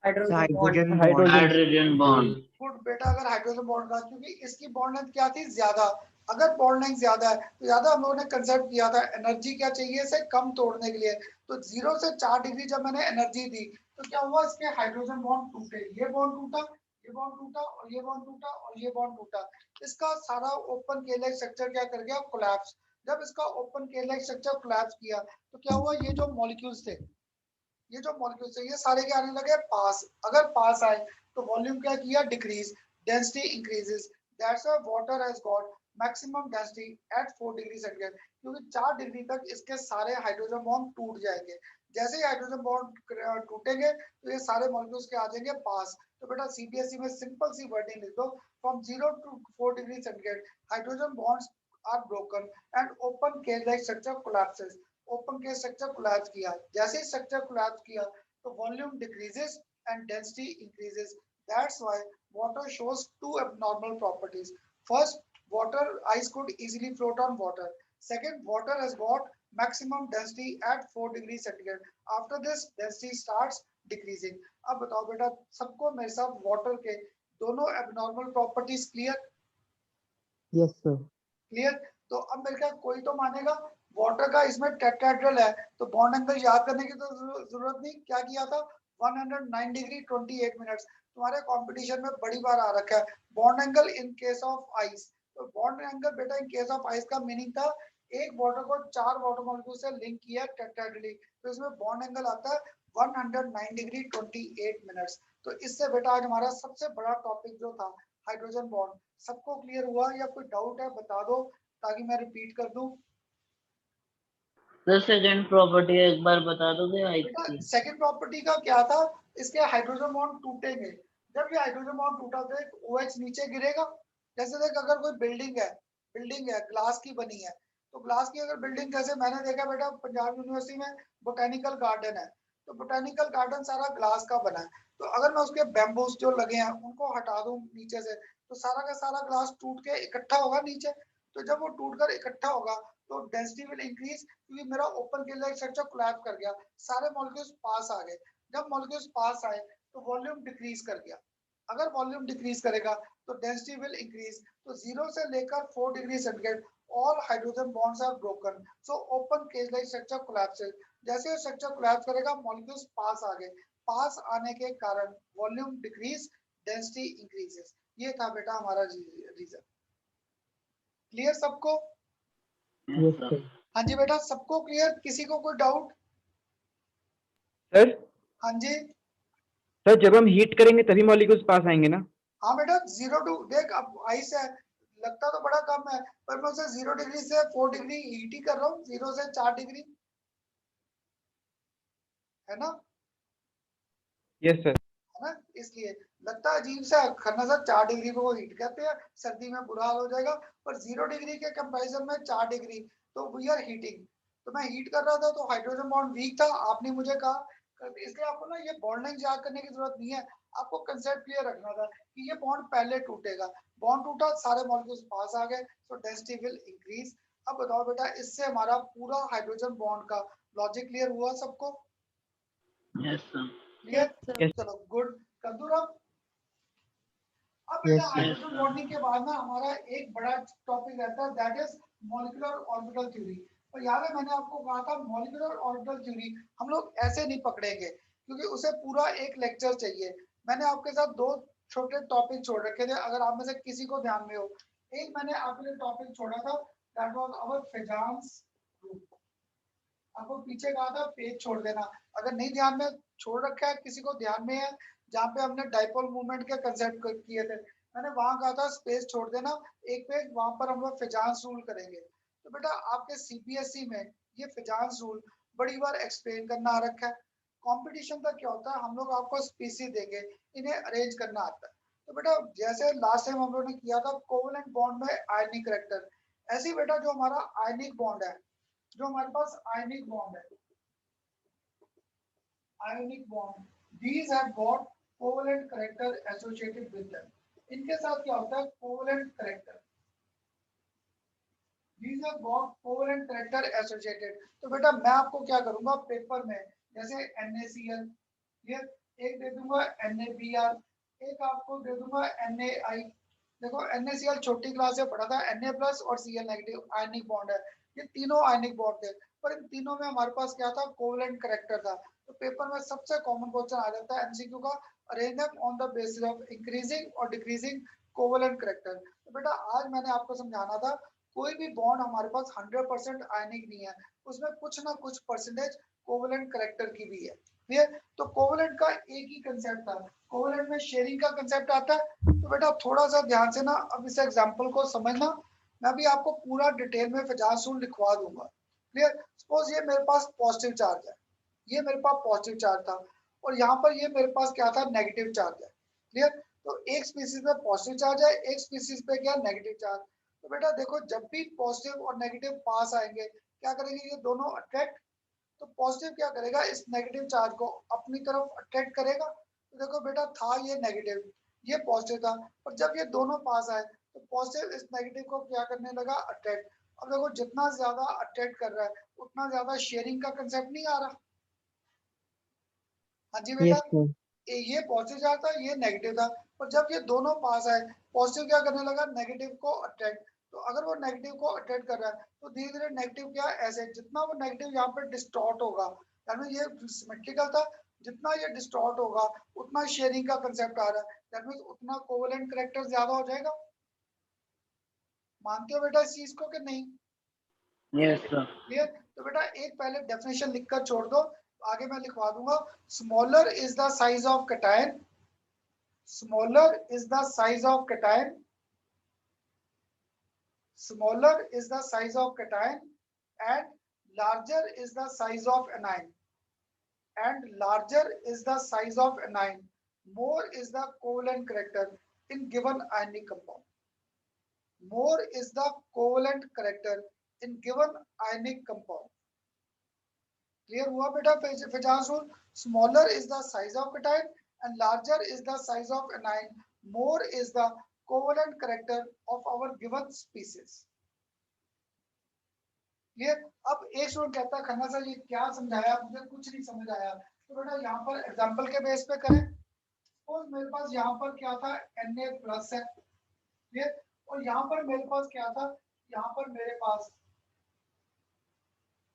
Hydrogen Hydrogen. Hydrogen bond. Good बेटा, अगर हाइड्रोजन बॉन्ड का, क्योंकि इसकी बॉन्ड लेंथ क्या थी, ज्यादा। अगर बॉन्ड लेंथ ज्यादा है तो ज्यादा हम लोगों ने कंसेप्ट किया था एनर्जी क्या चाहिए इसे कम तोड़ने के लिए, तो 0 से 4 डिग्री जब मैंने एनर्जी दी तो क्या हुआ, इसके हाइड्रोजन बॉन्ड टूटे, ये बॉन्ड टूटा, ये बॉन्ड टूटा और ये बॉन्ड टूटा और ये बॉन्ड टूटा, इसका सारा ओपन के लाइक स्ट्रक्चर क्या कर गया, कोलैप्स। जब इसका ओपन के लाइक स्ट्रक्चर कोलैप्स किया तो क्या हुआ, ये जो मॉलिक्यूल्स थे, ये जो मॉलिक्यूल्स है ये सारे क्या आने लगे पास, अगर पास आए तो वॉल्यूम क्या किया, decrease, density increases, that's why water has got maximum density at 4 degree centigrade, क्योंकि 4 डिग्री तक इसके सारे हाइड्रोजन बॉन्ड टूट जाएंगे। जैसे ही हाइड्रोजन बॉन्ड टूटेंगे तो ये सारे मॉलिक्यूल्स के आ जाएंगे पास। तो बेटा सीबीएसई में सिंपल सी वर्डिंग लिख दो, from 0 to 4 degree centigrade hydrogen bonds are broken and open cage like structure collapses. Open cage structure collapse किया, जैसे ही स्ट्रक्चर कोलैप्स किया तो volume decreases and density increases, that's why water shows two abnormal properties. First, water ice could easily float on water. Second, water has got maximum density at 4 degree centigrade, after this density starts decreasing। अब बताओ बेटा सबको मेरे साथ water के दोनों abnormal properties clear? Yes sir. Clear? तो अब मेरे ख्याल कोई तो मानेगा वाटर का इसमें टेट्राहेड्रल है तो बॉन्ड एंगल याद करने की तो जरूरत नहीं, क्या किया था 109 डिग्री 28 मिनट्स। तुम्हारे कंपटीशन में बड़ी बार आ रखा है bond angle in case of ice. तो बॉन्ड एंगल बेटा इन केस ऑफ आइस का मीनिंग था एक वाटर को 4 वाटर मॉलिक्यूल से लिंक किया टेट्राहेड्रली, तो इसमें बॉन्ड एंगल आता है 109 डिग्री 28 मिनट्स। तो इससे बेटा आज हमारा सबसे बड़ा टॉपिक जो था हाइड्रोजन बॉन्ड, सबको क्लियर हुआ या कोई डाउट है बता दो ताकि मैं रिपीट कर दूं। सर सेकंड प्रॉपर्टी एक बार बता दोगे हाइट की? सेकंड प्रॉपर्टी का क्या था, इसके हाइड्रोजन बॉन्ड टूटेंगे, जब ये हाइड्रोजन बॉन्ड टूटा तो एक OH नीचे गिरेगा। जैसे देख अगर कोई बिल्डिंग है ग्लास की बनी है, तो ग्लास की अगर बिल्डिंग, जैसे मैंने देखा बेटा पंजाब यूनिवर्सिटी में बोटेनिकल गार्डन है, तो बोटेनिकल गार्डन सारा ग्लास का बना है, तो अगर मैं उसके बैम्बूस जो लगे हैं उनको हटा दूं नीचे से तो सारा का सारा ग्लास टूट के इकट्ठा होगा नीचे। तो जब वो टूट कर इकट्ठा होगा तो डेंसिटी विल इंक्रीज, क्योंकि मेरा ओपन के लिए स्ट्रक्चर कोलैप्स कर गया, सारे मॉलिक्यूल्स पास आ गए। जब मॉलिक्यूल्स पास आए तो वॉल्यूम डिक्रीज कर गया, अगर वॉल्यूम डिक्रीज करेगा तो डेंसिटी विल इंक्रीज। तो 0 से लेकर 4 degree centigrade all hydrogen bonds are broken, so open cage like structure collapses. जैसे स्ट्रक्चर कोलैप्स करेगा मॉलिक्यूल्स पास आ गए, पास आने के कारण वॉल्यूम डिक्रीज, डेंसिटी इंक्रीजेस। ये था बेटा हमारा रीजन। क्लियर सबको? Yes sir. हाँ जी बेटा सबको क्लियर, किसी को कोई डाउट? सर हाँ जी। सर जब हम हीट करेंगे तभी मॉलिक्यूल्स पास आएंगे ना? हाँ बेटा 0 टू देख, अब आइस है लगता तो बड़ा कम है पर मैं उसे 0 डिग्री से 4 डिग्री हीट ही कर रहा हूँ, 0 से 4 डिग्री, है ना? Yes sir. है ना, इसलिए लगता है अजीब सा खन्ना सर 4 डिग्री को हीट कहते हैं, सर्दी में बुरा हाल हो जाएगा, पर 0 डिग्री के कंपैरिजन में 4 डिग्री तो वी आर हीटिंग। तो मैं हीट कर रहा था तो हाइड्रोजन बॉन्ड वीक था, आपने मुझे कहा, इसलिए आपको ना ये बॉन्ड लेंथ याद करने की जरूरत नहीं है, आपको कंसेप्ट क्लियर रखना था कि ये बॉन्ड पहले टूटेगा, बॉन्ड टूटा सारे मॉलिक्यूल्स पास आ गए, सो डेंसिटी विल इंक्रीज। अब बताओ बेटा इससे हमारा पूरा हाइड्रोजन बॉन्ड का लॉजिक क्लियर हुआ सबको? Yes sir. क्लियर? Yes. चलो गुड, कर दूं रब? अब बेटा Yes, sir. हाइड्रोजन बॉन्डिंग के बाद ना हमारा एक बड़ा टॉपिक रहता है that is molecular orbital theory. और याद है मैंने आपको कहा था मॉलिक्यूलर ऑर्बिटल थ्योरी हम लोग ऐसे नहीं पकड़ेंगे क्योंकि उसे पूरा एक लेक्चर चाहिए। मैंने आपके साथ 2 छोटे टॉपिक छोड़ रखे थे, अगर आप में से किसी को ध्यान में हो। एक मैंने आपके लिए टॉपिक छोड़ा था दैट वाज आवर फिजांस रूल, आपको पीछे कहा था पेज छोड़ देना, अगर नहीं ध्यान में छोड़ रखा है किसी को ध्यान में है, जहाँ पे हमने डाइपोल मूवमेंट के कंसेप्ट किए थे, मैंने वहां कहा था स्पेस छोड़ देना एक पेज, वहां पर हम लोग फिजांस रूल करेंगे। तो बेटा आपके सीबीएसई में ये फिजांस रूल बड़ी बार एक्सप्लेन करना आ रखा है। कंपटीशन का क्या होता है, हम लोग आपको स्पीसीज देंगे, इन्हें अरेंज करना आता है। तो बेटा जैसे लास्ट टाइम हम लोगों ने किया था कोवलेंट बॉन्ड में आयनिक करैक्टर, ऐसे ही बेटा जो हमारा आयनिक बॉन्ड है, जो हमारे पास आयनिक बॉन्ड है, ionic bond, these have got covalent character associated with them। इनके साथ क्या होता है covalent character, these have got covalent character associated। तो बेटा मैं आपको क्या करूंगा पेपर में, जैसे NaCl, ये एक दे दूंगा NaBr, एक आपको दे दूंगा NaI, देखो NaCl छोटी क्लास से पढ़ा था, Na प्लस और Cl नेगेटिव आयनिक बॉन्ड है, ये तीनों आयनिक बॉन्ड थे, पर इन तीनों में हमारे पास क्या था, कोवेलेंट कैरेक्टर था। तो पेपर में सबसे कॉमन क्वेश्चन आ जाता है एमसीक्यू का, arrange them on the basis of increasing और डिक्रीजिंग कोवेलेंट कैरेक्टर। तो बेटा आज मैंने आपको समझाना था, कोई भी बॉन्ड हमारे पास 100% आयनिक नहीं है, उसमें कुछ ना कुछ परसेंटेज कोवेलेंट कैरेक्टर की भी है। क्लियर? तो कोवेलेंट का एक ही कंसेप्ट था, कोवेलेंट में शेयरिंग का कंसेप्ट आता है। तो बेटा थोड़ा सा ध्यान से ना अब इस एग्जांपल को समझना, मैं भी आपको पूरा डिटेल में फिजाज रूल लिखवा दूंगा। क्लियर? सपोज ये मेरे पास पॉजिटिव चार्ज है, ये मेरे पास पॉजिटिव चार्ज था, और यहाँ पर ये मेरे पास क्या था, नेगेटिव चार्ज है। क्लियर? तो एक स्पीसीज पे पॉजिटिव चार्ज है, एक स्पीसीज पे क्या, नेगेटिव चार्ज। तो बेटा देखो जब भी पॉजिटिव और नेगेटिव पास आएंगे, क्या करेंगे, ये दोनों अट्रैक्ट। तो पॉजिटिव क्या करेगा, इस नेगेटिव चार्ज को अपनी तरफ अट्रैक्ट करेगा। तो देखो बेटा था ये नेगेटिव, ये पॉजिटिव था, और जब ये दोनों पास आए तो पॉजिटिव इस नेगेटिव को क्या करने लगा, अट्रैक्ट। अब देखो जितना ज्यादा अट्रैक्ट कर रहा है उतना ज्यादा शेयरिंग का कंसेप्ट नहीं आ रहा। हाँ जी बेटा, यस सर। ये पॉजिटिव चार्ज था, ये नेगेटिव था, और जब ये दोनों पास आए, पॉजिटिव क्या करने लगा, नेगेटिव को अट्रैक्ट। तो अगर वो नेगेटिव को अट्रैक्ट कर रहा है तो धीरे धीरे नेगेटिव क्या, ऐसे जितना वो नेगेटिव यहाँ पे डिस्टॉर्ट होगा, यानी ये सिमेट्रिकल था, जितना ये डिस्टॉर्ट होगा उतना शेयरिंग का कंसेप्ट आ रहा है, दैट मींस उतना कोवेलेंट कैरेक्टर ज्यादा हो जाएगा। मानते हो बेटा इस चीज को कि नहीं? Yes sir. क्लियर? तो बेटा एक पहले डेफिनेशन लिखकर छोड़ दो, आगे मैं लिखवा दूंगा। Smaller is the size of cation, smaller is the size of cation, smaller is the size of cation, and larger is the size of anion, and larger is the size of anion, more is the covalent character in given ionic compound, more is the covalent character in given ionic compound। Clear हुआ बेटा Fajans rule? Smaller is the size of cation and larger is the size of anion, more is the covalent character of our given species। Clear? अब एक student कहता है Khanna sir ये क्या समझाया, मुझे कुछ नहीं समझ आया। तो बेटा यहाँ पर एग्जांपल के बेस पे करें। सपोज मेरे पास यहाँ पर क्या था, Na प्लस है, क्लियर, और यहाँ पर मेरे पास क्या था, यहाँ पर मेरे पास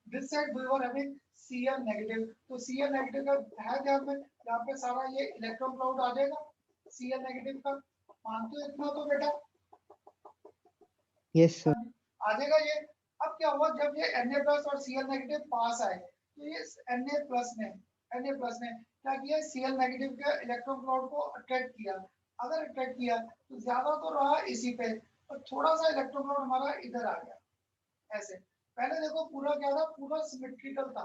this side we were having Cl negative. तो Cl नेगेटिव का है ध्यान में, यहाँ पे सारा ये इलेक्ट्रॉन क्लाउड आ जाएगा Cl नेगेटिव का। मानते हो इतना तो बेटा? Yes sir. आ जाएगा ये। अब क्या हुआ, जब ये Na प्लस और Cl नेगेटिव पास आए तो ये Na प्लस ने क्या किया, Cl नेगेटिव के इलेक्ट्रॉन क्लाउड को अट्रैक्ट किया। अगर अट्रैक्ट किया तो ज्यादा तो रहा इसी पे, और थोड़ा सा इलेक्ट्रॉन क्लाउड हमारा इधर आ गया ऐसे। पहले देखो पूरा क्या था, पूरा सिमेट्रिकल था,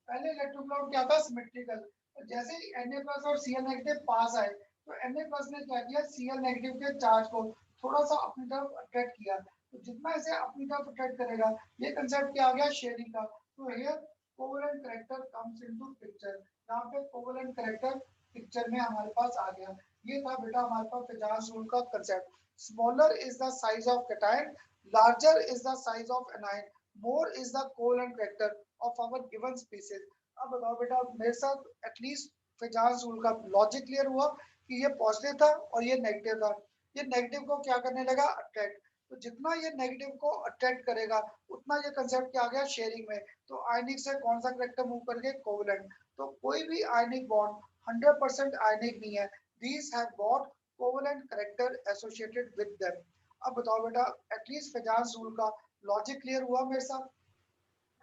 पहले इलेक्ट्रॉन क्लाउड क्या था, सिमेट्रिकल। और जैसे ही Na प्लस और Cl नेगेटिव पास आए तो Na प्लस ने क्या किया, Cl नेगेटिव के चार्ज को थोड़ा सा अपनी तरफ अट्रैक्ट किया। तो जितना इसे अपनी तरफ अट्रैक्ट करेगा, ये कंसेप्ट क्या आ गया, शेयरिंग का। तो here covalent character comes into picture, यहाँ पे कोवेलेंट कैरेक्टर पिक्चर में हमारे पास आ गया। ये था बेटा हमारे पास फिजाज रूल का concept. Smaller is the size of cation, larger is the size of anion, more is the covalent character of our given species. अब बताओ बेटा मेरे साथ एटलीस्ट फिजाज रूल का लॉजिक क्लियर हुआ कि ये पॉजिटिव था और ये नेगेटिव था। ये नेगेटिव को क्या करने लगा, अट्रैक्ट। तो जितना ये नेगेटिव को अट्रैक्ट करेगा उतना ये कंसेप्ट क्या आ गया, शेयरिंग में। तो आयनिक से कौन सा कैरेक्टर मूव करके, कोवेलेंट। तो कोई भी आयनिक बॉन्ड 100% आयनिक नहीं है, these have got covalent character associated with them. अब बताओ बेटा एटलीस्ट फिजाज रूल का लॉजिक क्लियर हुआ मेरे साथ?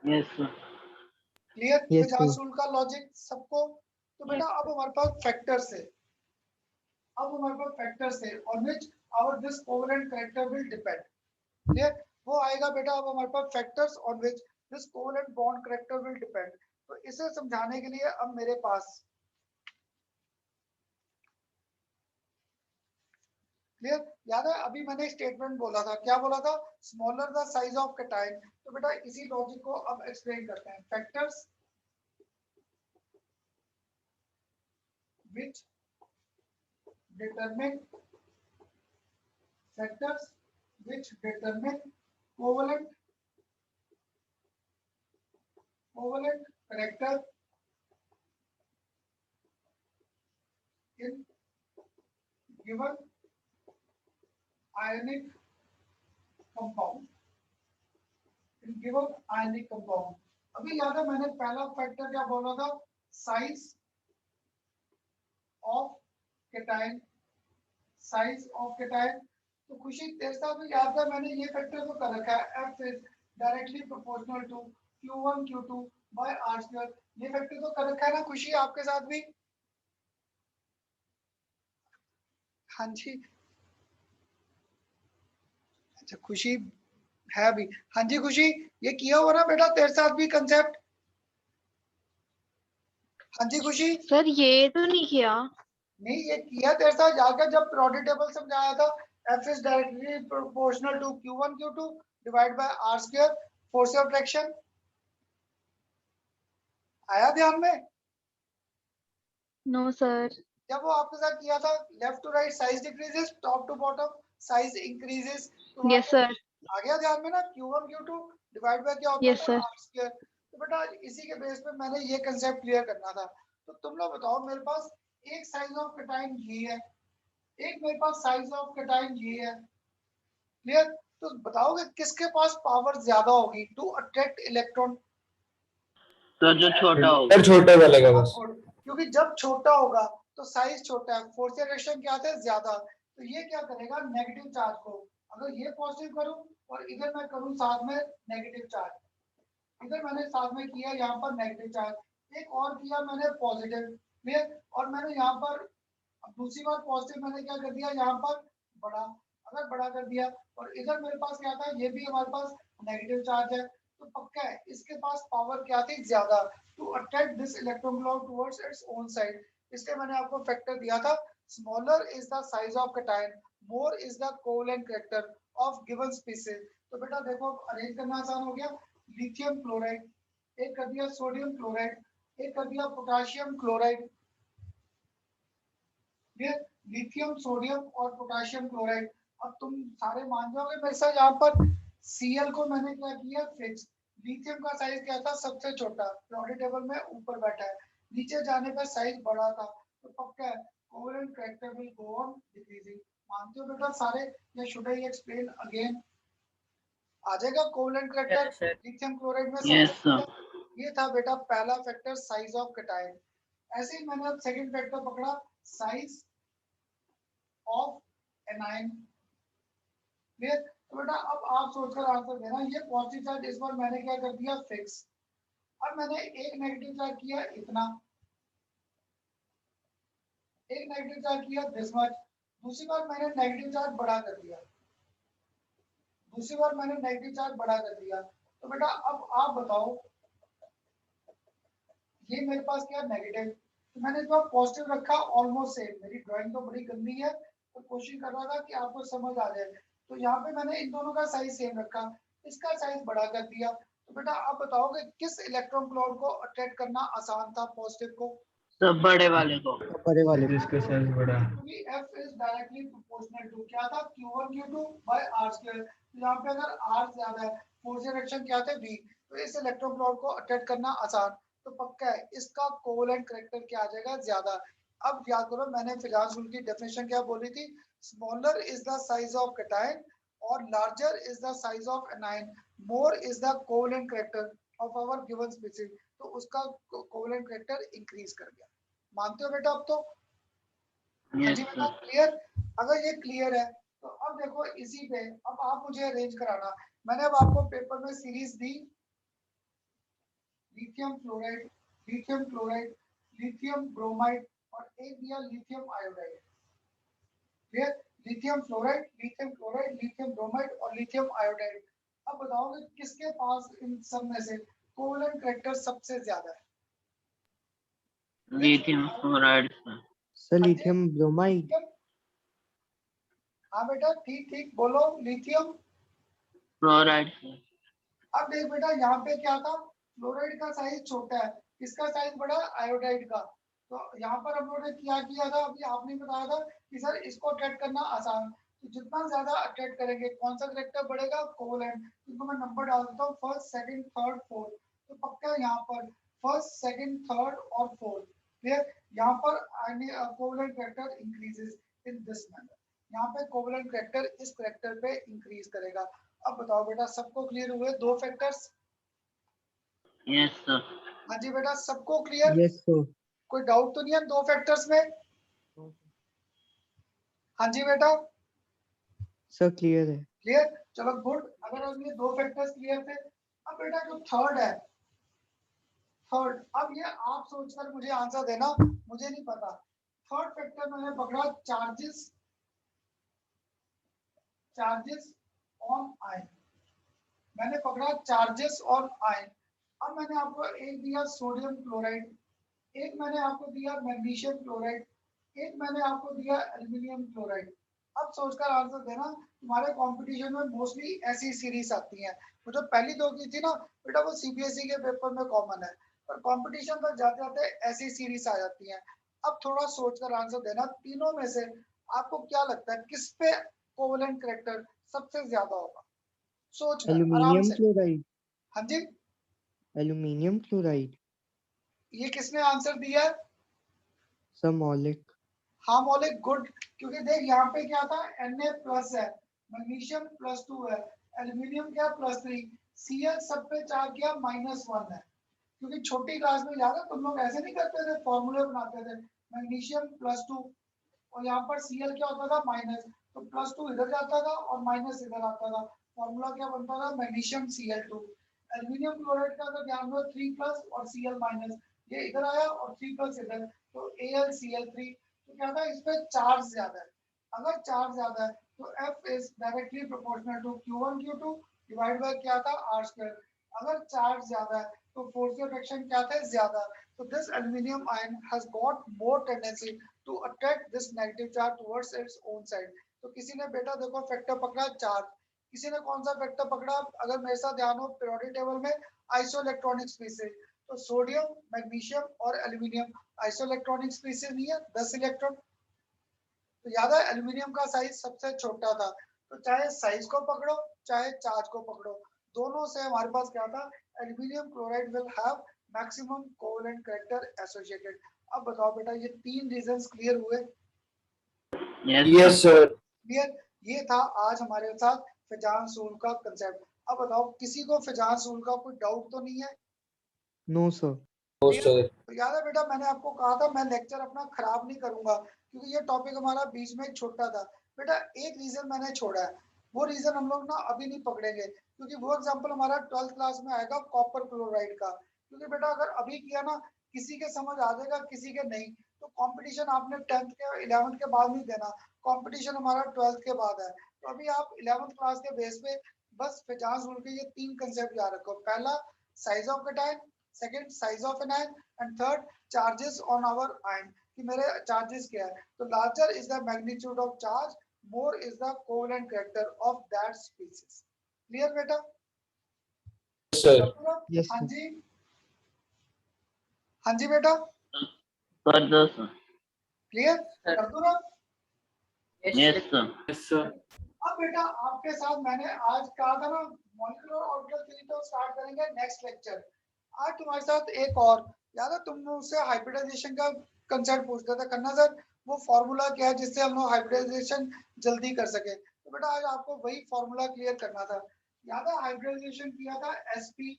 Yes sir. Clear yes Fajans sir. Rule का लॉजिक सबको? तो बेटा अब हमारे पास फैक्टर्स है, अब हमारे पास फैक्टर्स है on which our this covalent character will depend. Clear? वो आएगा बेटा, अब हमारे पास factors on which this covalent bond character will depend. तो इसे समझाने के लिए अब मेरे पास, क्लियर, याद है अभी मैंने स्टेटमेंट बोला था, क्या बोला था, smaller the size of cation. तो बेटा इसी लॉजिक को अब एक्सप्लेन करते हैं। Factors which determine, factors which determine covalent character in given ionic compound, in given ionic compound. अभी याद है मैंने पहला फैक्टर क्या बोला था, size of cation, size of cation. तो खुशी तेरे साथ भी याद है मैंने ये फैक्टर तो कर रखा है, F is directly proportional to Q1 Q2 by R square, ये फैक्टर तो कर रखा है ना खुशी आपके साथ भी? हाँ जी, अच्छा खुशी है अभी, हाँ जी खुशी ये किया हुआ ना बेटा तेरे साथ भी कंसेप्ट? हाँ जी खुशी। सर ये तो नहीं किया। नहीं ये किया तेरे साथ जाकर जब प्रोडक्ट टेबल समझाया था, F is directly proportional to Q1 Q2 divided by R square, force of attraction आया ध्यान में? No sir. जब वो आपके साथ किया था, left to right size decreases, top to bottom size increases, तो यस सर। आ गया ध्यान में ना, Q1 Q2 डिवाइड बाय क्या होता यस था, सर। R square. तो बेटा इसी के बेस पे मैंने ये कांसेप्ट क्लियर करना था। तो तुम लोग बताओ, मेरे पास एक साइज ऑफ कैटायन ये है, एक मेरे पास साइज ऑफ कैटायन ये है, क्लियर? तो बताओगे किसके पास पावर ज्यादा होगी टू अट्रैक्ट इलेक्ट्रॉन? सर जो छोटा होगा। सर छोटे वाले का बस। क्योंकि जब छोटा होगा तो साइज छोटा है, फोर्स रिएक्शन क्या आता है ज्यादा, तो ये क्या करेगा नेगेटिव चार्ज को, अगर ये पॉजिटिव करूं और इधर मैं करूं साथ में नेगेटिव चार्ज, इधर मैंने साथ में किया यहाँ पर नेगेटिव चार्ज, एक और किया मैंने पॉजिटिव, क्लियर? और मैंने यहाँ पर दूसरी बार पॉजिटिव मैंने क्या कर दिया यहाँ पर बड़ा, अगर बड़ा कर दिया, और इधर मेरे पास क्या था, ये भी हमारे पास नेगेटिव चार्ज है, तो पक्का है इसके पास पावर क्या थी ज्यादा to attract this electron cloud towards its own side. इसलिए मैंने आपको फैक्टर दिया था, smaller is the size of cation, more is the covalent character of given species. तो बेटा देखो अरेंज करना आसान हो गया, लिथियम क्लोराइड, एक कर दिया सोडियम क्लोराइड, एक कर दिया पोटेशियम क्लोराइड, लिथियम सोडियम और पोटेशियम क्लोराइड। अब तुम सारे मान जाओगे मेरे साथ, यहाँ पर Cl को मैंने क्या किया फिक्स, लिथियम का साइज क्या था सबसे छोटा, पीरियोडिक टेबल में ऊपर बैठा है, नीचे जाने पर साइज बड़ा था, तो पक्का है covalent character will go on decreasing. मानते हो बेटा सारे, या शुड आई एक्सप्लेन अगेन? आ जाएगा कोवेलेंट कैरेक्टर लिथियम क्लोराइड में? Yes sir. ये था बेटा पहला फैक्टर साइज ऑफ कैटायन। ऐसे ही मैंने अब सेकंड फैक्टर पकड़ा, साइज ऑफ एनायन, क्लियर? तो बेटा अब आप सोचकर आंसर देना, ये पॉजिटिव चार्ज इस बार मैंने क्या कर दिया फिक्स, अब मैंने एक नेगेटिव चार्ज किया इतना, एक नेगेटिव चार्ज किया दिस मच, दूसरी बार मैंने नेगेटिव चार्ज बढ़ा कर दिया, दूसरी बार मैंने नेगेटिव चार्ज बढ़ा कर दिया। तो बेटा अब आप बताओ, ये मेरे पास क्या नेगेटिव, तो मैंने इस बार पॉजिटिव रखा ऑलमोस्ट सेम, मेरी ड्राइंग तो बड़ी गंदी है तो कोशिश कर रहा था कि आपको समझ आ जाए। तो यहाँ पे मैंने इन दोनों का साइज सेम रखा, इसका साइज बड़ा कर दिया। तो बेटा आप बताओगे किस इलेक्ट्रॉन क्लाउड को अट्रैक्ट करना आसान था पॉजिटिव को? सब बड़े वाले को। बड़े वाले जिसका साइज बड़ा है। क्योंकि F is directly proportional to क्या था Q1 Q2 by R square, तो यहाँ पे अगर R ज्यादा है, फोर्स रिएक्शन क्या थे V, तो इस इलेक्ट्रॉन क्लाउड को अट्रैक्ट करना आसान, तो पक्का है इसका कोवेलेंट कैरेक्टर क्या आ जाएगा ज्यादा। अब याद करो मैंने फिजाजुल की डेफिनेशन क्या बोली थी, smaller is the size of cation और larger is the size of anion, more is the covalent character of our given species, तो उसका कोवेलेंट कैरेक्टर इंक्रीज कर गया। मानते हो बेटा अब तो? हाँ जी बेटा क्लियर? अगर ये क्लियर है तो अब देखो इसी पे अब आप मुझे अरेंज कराना, मैंने अब आपको पेपर में सीरीज दी, lithium fluoride, lithium chloride, lithium bromide और एक दिया lithium iodide, clear? Lithium fluoride, lithium chloride, lithium bromide और लिथियम आयोडाइड। अब बताओगे किसके पास इन सब में से कोवेलेंट कैरेक्टर सबसे ज्यादा है? Lithium fluoride sir lithium bromide. हाँ बेटा ठीक ठीक बोलो, लिथियम फ्लोराइड। अब देख बेटा यहाँ पे क्या था, फ्लोराइड का साइज छोटा है, किसका साइज बड़ा है आयोडाइड का, तो यहाँ पर हम लोगों ने क्या किया था, अभी आपने बताया था कि सर इसको अट्रैक्ट करना आसान, तो जितना ज्यादा अट्रैक्ट करेंगे कौन सा कैरेक्टर बढ़ेगा कोवेलेंट, तो मैं नंबर डाल देता हूँ फर्स्ट सेकंड थर्ड फोर्थ, तो पक्का यहाँ पर फर्स्ट सेकंड थर्ड और फोर्थ, क्लियर? यहाँ पर covalent character increases in this manner. यहाँ पे कोवेलेंट करैक्टर इस करैक्टर पे इंक्रीज करेगा। अब बताओ बेटा, सबको क्लियर हुए दो फैक्टर्स? Yes, sir. हाँ जी बेटा, सबको क्लियर? Yes, sir. कोई डाउट तो नहीं है दो फैक्टर्स में? हाँ जी बेटा, Sir, clear है। क्लियर? चलो गुड। अगर अब ये दो फैक्टर्स क्लियर थे, अब बेटा जो थर्ड है, थर्ड, अब ये आप सोचकर मुझे आंसर देना, मुझे नहीं पता। थर्ड फैक्टर मैंने पकड़ा चार्जेस, चार्जेस ऑन आयन। मैंने पकड़ा चार्जेस ऑन आयन। अब मैंने आपको एक दिया सोडियम क्लोराइड, एक मैंने आपको दिया मैग्नीशियम क्लोराइड, एक मैंने आपको दिया एल्यूमिनियम क्लोराइड। अब सोचकर आंसर देना। तुम्हारे कंपटीशन में मोस्टली ऐसी सीरीज आती हैं। वो जो पहली दो की थी ना बेटा, वो सीबीएसई के पेपर में कॉमन है, पर कंपटीशन तक जाते जाते ऐसी सीरीज आ जाती हैं। अब थोड़ा सोचकर आंसर देना, तीनों में से आपको क्या लगता है किस पे कोवेलेंट करैक्टर सबसे ज्यादा होगा? सोचकर आराम एल्यूमिनियम से। क्लोराइड। हाँ जी, एल्यूमिनियम क्लोराइड। ये किसने आंसर दिया है? सर मौलिक। हाँ मौलिक, गुड। क्योंकि देख यहाँ पे क्या था, Na प्लस है, मैग्नीशियम +2 है, एल्यूमिनियम क्या +3, Cl सब पे चार्ज किया -1 है। क्योंकि छोटी क्लास में याद है तुम लोग ऐसे नहीं करते थे, फॉर्मूले बनाते थे, मैग्नीशियम +2 और यहाँ पर Cl क्या होता था माइनस, तो +2 इधर जाता था और माइनस इधर आता था। फॉर्मूला क्या बनता था, मैग्नीशियम Cl2। एल्यूमिनियम क्लोराइड का अगर ध्यान दो 3+ और Cl-, ये इधर आया और 3+ इधर, तो AlCl3। तो क्या था, इस पे चार्ज ज्यादा है। अगर चार्ज ज्यादा है तो F is directly proportional to Q1 Q2 divide by क्या था R²। अगर चार्ज ज्यादा है तो फोर्स ऑफ एक्शन क्या था, ज्यादा। तो this aluminium ion has got more tendency to attract this negative charge towards its own side. तो किसी ने बेटा देखो फैक्टर पकड़ा चार्ज, किसी ने कौन सा फैक्टर पकड़ा, अगर मेरे साथ ध्यान हो पीरियोडिक टेबल में आइसोइलेक्ट्रॉनिक स्पीशीज, तो सोडियम, मैग्नीशियम और एल्यूमिनियम आइसोइलेक्ट्रॉनिक स्पीशीज नहीं है, 10 इलेक्ट्रॉन। तो याद है एल्यूमिनियम का साइज सबसे छोटा था। तो चाहे साइज को पकड़ो चाहे चार्ज को पकड़ो, दोनों से हमारे पास क्या था, aluminium chloride will have maximum covalent character associated. अब बताओ बेटा, ये तीन रीजंस क्लियर हुए? Yes, Yes, sir. sir. Clear? ये था आज हमारे साथ फिजान रूल का कंसेप्ट। अब बताओ किसी को फिजान रूल का कोई डाउट तो नहीं है? No sir. No, sir. तो याद है बेटा, मैंने आपको कहा था मैं लेक्चर अपना खराब नहीं करूंगा, क्योंकि ये टॉपिक हमारा बीच में छोटा था। बेटा एक रीजन मैंने छोड़ा है, वो रीजन हम लोग ना अभी नहीं पकड़ेंगे, क्योंकि वो एग्जांपल हमारा 12th क्लास में आएगा कॉपर क्लोराइड का। क्योंकि बेटा अगर अभी किया ना, किसी के समझ आ जाएगा किसी के नहीं। तो कंपटीशन आपने 10th के 11th के बाद नहीं देना, कंपटीशन हमारा 12th के बाद है। तो अभी आप 11th क्लास के बेस पे बस फिजान रूल के ये तीन कंसेप्ट याद रखो। पहला size of cation, second size of an ion, and third charges on our ion, कि मेरे चार्जेस क्या है। तो larger is the magnitude of charge, more is the covalent character of that species. Clear बेटा? Yes, sir. Yes हाँ sir. जी, हाँ जी बेटा, कर दो sir. क्लियर कर दूं ना? Yes, sir. Yes, sir. अब बेटा आपके साथ मैंने आज कहा था ना मॉलिक्यूलर ऑर्बिटल थ्योरी, तो स्टार्ट करेंगे नेक्स्ट लेक्चर। आज तुम्हारे साथ एक और याद है, तुम मुझसे हाइब्रिडाइजेशन का कंसेप्ट पूछते थे करना सर, वो फॉर्मूला क्या है जिससे हम लोग हाइब्रिडाइजेशन जल्दी कर सके। तो बेटा आज आपको वही फॉर्मूला क्लियर करना था। याद है हाइब्रिडाइजेशन किया था sp,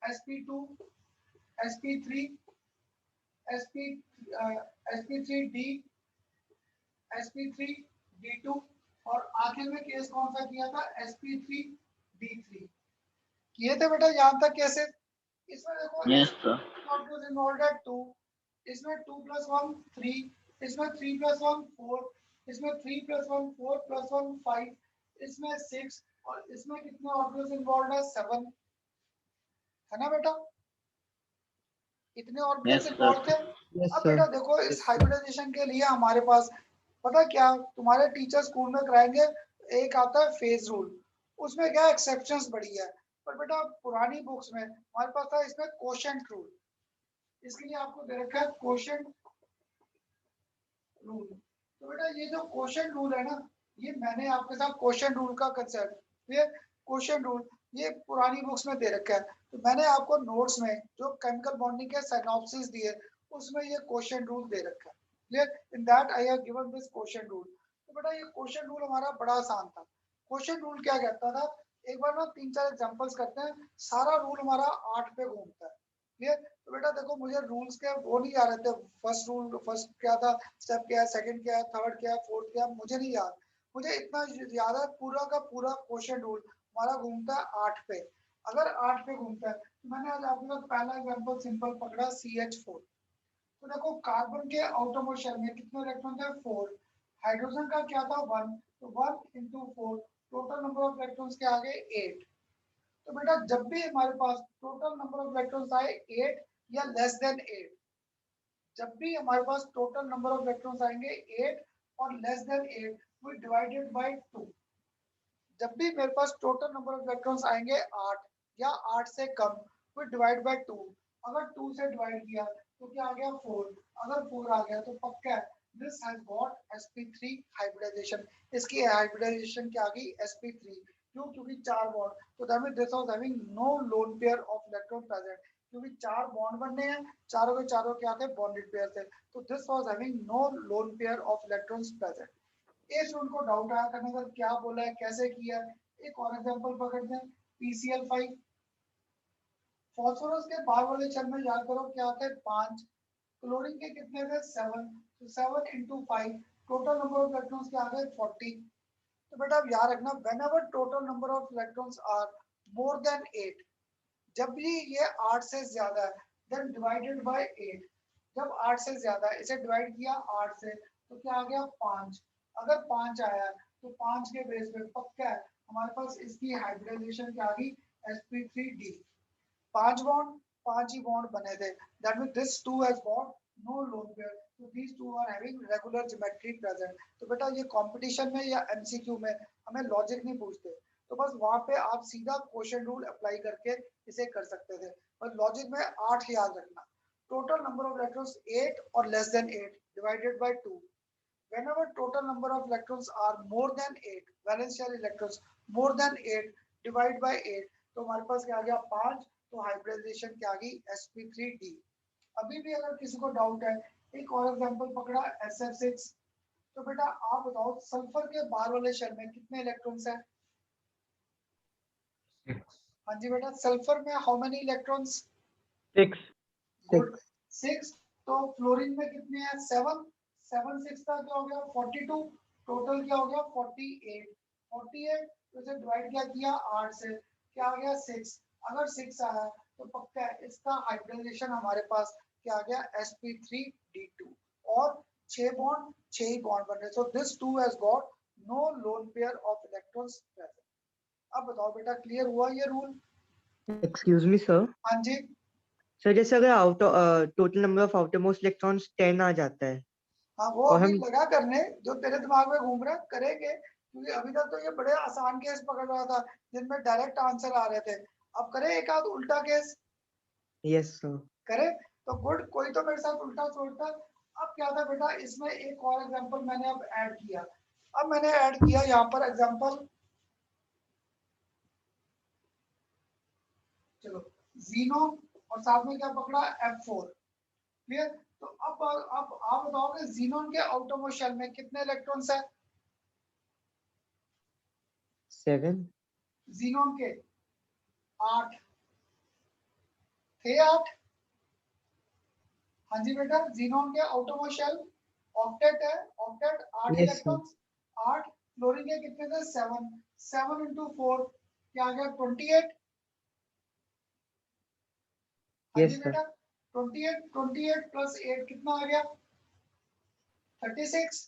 sp2, sp3, sp, sp3d, sp3d2 और आखिर में केस कौन सा किया था, sp3d3 किए थे बेटा। यहाँ तक कैसे? इसमें देखो Yes, sir. ऑर्बिटल्स इन्वॉल्वड है 2, इसमें 2 + 1 3, इसमें 3 + 1 4, इसमें 3 + 1 4 + 1 5, इसमें 6 और इसमें कितने ऑर्बिटल्स इन्वॉल्वड है 7, है ना बेटा? इतने ऑर्बिटल्स Yes, इन्वॉल्व थे। यस अब सर। बेटा देखो इस हाइब्रिडाइजेशन के लिए हमारे पास पता क्या, तुम्हारे टीचर स्कूल में कराएंगे, एक आता है फेज रूल, उसमें क्या एक्सेप्शंस बड़ी है। पर बेटा पुरानी बुक्स में हमारे पास था इसमें कोशेंट रूल, इसके लिए आपको दे रखा है कोशेंट रूल। तो बेटा ये जो कोशेंट रूल है ना, ये मैंने आपके साथ कोशेंट रूल का कंसेप्ट, ये कोशेंट रूल ये पुरानी बुक्स में दे रखा है। तो मैंने आपको नोट्स में जो केमिकल बॉन्डिंग के सिनॉप्सिस दिए उसमें ये कोशेंट रूल दे रखा है। Clear? In that I have given this quotient rule. तो बेटा ये क्वेश्चन रूल हमारा बड़ा आसान था। क्वेश्चन रूल क्या कहता था, एक बार ना 3-4 एग्जांपल्स करते हैं, सारा रूल हमारा 8 पे घूमता है। क्लियर? तो बेटा देखो मुझे रूल्स के वो नहीं याद रहते, फर्स्ट रूल फर्स्ट क्या था, स्टेप क्या है, सेकंड क्या है, थर्ड क्या है, फोर्थ क्या है, मुझे नहीं याद। मुझे इतना याद है पूरा का पूरा क्वेश्चन रूल हमारा घूमता है 8 पे। अगर 8 पे घूमता है तो मैंने आज आपके साथ पहला एग्जांपल सिंपल पकड़ा CH4। तो देखो कार्बन के आउटरमोस्ट शेल में कितने इलेक्ट्रॉन थे, 4। हाइड्रोजन का क्या था, 1। तो 1 into 4, total number of electrons के आगे 8। तो बेटा जब भी हमारे पास टोटल नंबर ऑफ इलेक्ट्रॉन्स आए 8 या लेस देन 8, जब भी हमारे पास टोटल नंबर ऑफ इलेक्ट्रॉन्स आएंगे 8 और less than 8, we divided by 2। जब भी मेरे पास टोटल नंबर ऑफ इलेक्ट्रॉन्स आएंगे 8 या 8 से कम, वी डिवाइड बाय 2। अगर 2 से डिवाइड किया तो क्या आ गया, 4। अगर 4 आ गया तो पक्का है this has got sp3 hybridization. इसकी हाइब्रिडाइजेशन क्या आ गई, sp3। क्यों? क्योंकि 4 बॉन्ड। तो that means this was having no lone pair of electron present. क्योंकि 4 बॉन्ड बनने हैं, चारों के चारों क्या थे, बॉन्डेड पेयर थे। तो this was having no lone pair of electrons present. इस उनको डाउट आया करने का क्या बोला है, कैसे किया है। एक और एग्जांपल पकड़ते हैं, PCl5। फास्फोरस के बाहर वाले शेल में याद करो क्या थे, 5। क्लोरीन के कितने थे, 7। तो 7 into 5, total number of electrons के आ गए 40। तो बेटा अब याद रखना, whenever total number of electrons are more than 8, जब भी ये 8 से ज्यादा है, देन डिवाइडेड बाय 8। जब 8 से ज्यादा है, इसे डिवाइड किया 8 से, तो क्या आ गया, 5। अगर 5 आया तो 5 के बेस पे पक्का है हमारे पास इसकी हाइब्रिडाइजेशन क्या आ गई, sp3d। 5 बॉन्ड, 5 ही बॉन्ड बने थे। That means this two has got no lone pair, so these two are having regular geometry present। तो बेटा ये कंपटीशन में या एमसीक्यू में हमें लॉजिक नहीं पूछते, तो बस वहां पे आप सीधा क्वेश्चन रूल अप्लाई करके इसे कर सकते थे। बस लॉजिक में 8 याद रखना, टोटल नंबर ऑफ इलेक्ट्रॉन्स 8 और less than 8 divided by 2। whenever total number of electrons are more than 8, valence shell electrons more than 8 divide by 8, तो हमारे पास क्या आ गया, 5। तो हाइब्रिडाइजेशन क्या आ गई, sp3d। अभी भी अगर किसी को डाउट है, एक और एग्जांपल पकड़ा, SF6। तो बेटा आप बताओ सल्फर के बाहर वाले शेल में कितने इलेक्ट्रॉन्स हैं। हाँ जी बेटा, सल्फर में हाउ मेनी इलेक्ट्रॉन्स, 6। गुड, 6। तो फ्लोरीन में कितने हैं, 7। 7 6 का क्या हो गया, 42। टोटल क्या हो गया, 48। 48 तो इसे डिवाइड क्या किया 8 से, क्या आ गया, 6। अगर 6 आया तो पक्का है इसका हाइब्रिडाइजेशन हमारे पास क्या आ गया, sp3d2। और 6 बॉन्ड, 6 ही बॉन्ड बन रहे, so this two has got no lone pair of electrons present. अब बताओ बेटा क्लियर हुआ ये रूल। Excuse me sir. हाँ जी, सर जैसे अगर total number of outermost electrons 10 आ जाता है हाँ वो और अभी हम लगा करने, जो तेरे दिमाग में घूम रहा है करेंगे, क्योंकि अभी तक तो ये बड़े आसान केस पकड़ रहा था जिनमें डायरेक्ट आंसर आ रहे थे। अब करें एक आध उल्टा केस, यस सर। करें तो गुड, कोई तो मेरे साथ उल्टा सोचता। अब क्या था बेटा, इसमें एक और एग्जांपल मैंने अब ऐड किया। अब मैंने ऐड किया यहाँ पर एग्जांपल, चलो जीनो, और साथ में क्या पकड़ा, F4। क्लियर? तो अब आप बताओगे जीनोन के आउटरमोस्ट शेल में कितने इलेक्ट्रॉन्स है, 7। जीनोन के 8 थे, 8। हाँ जी बेटा, जीनोन के आउटरमोस्ट शेल ऑक्टेट है, octet 8 yes sir. Electrons. 8 fluorine के कितने थे, 7। 7 into 4 क्या आ गया, 28। हाँ जी यस सर। बेटा, 28 28 प्लस 8 कितना आ गया, 36।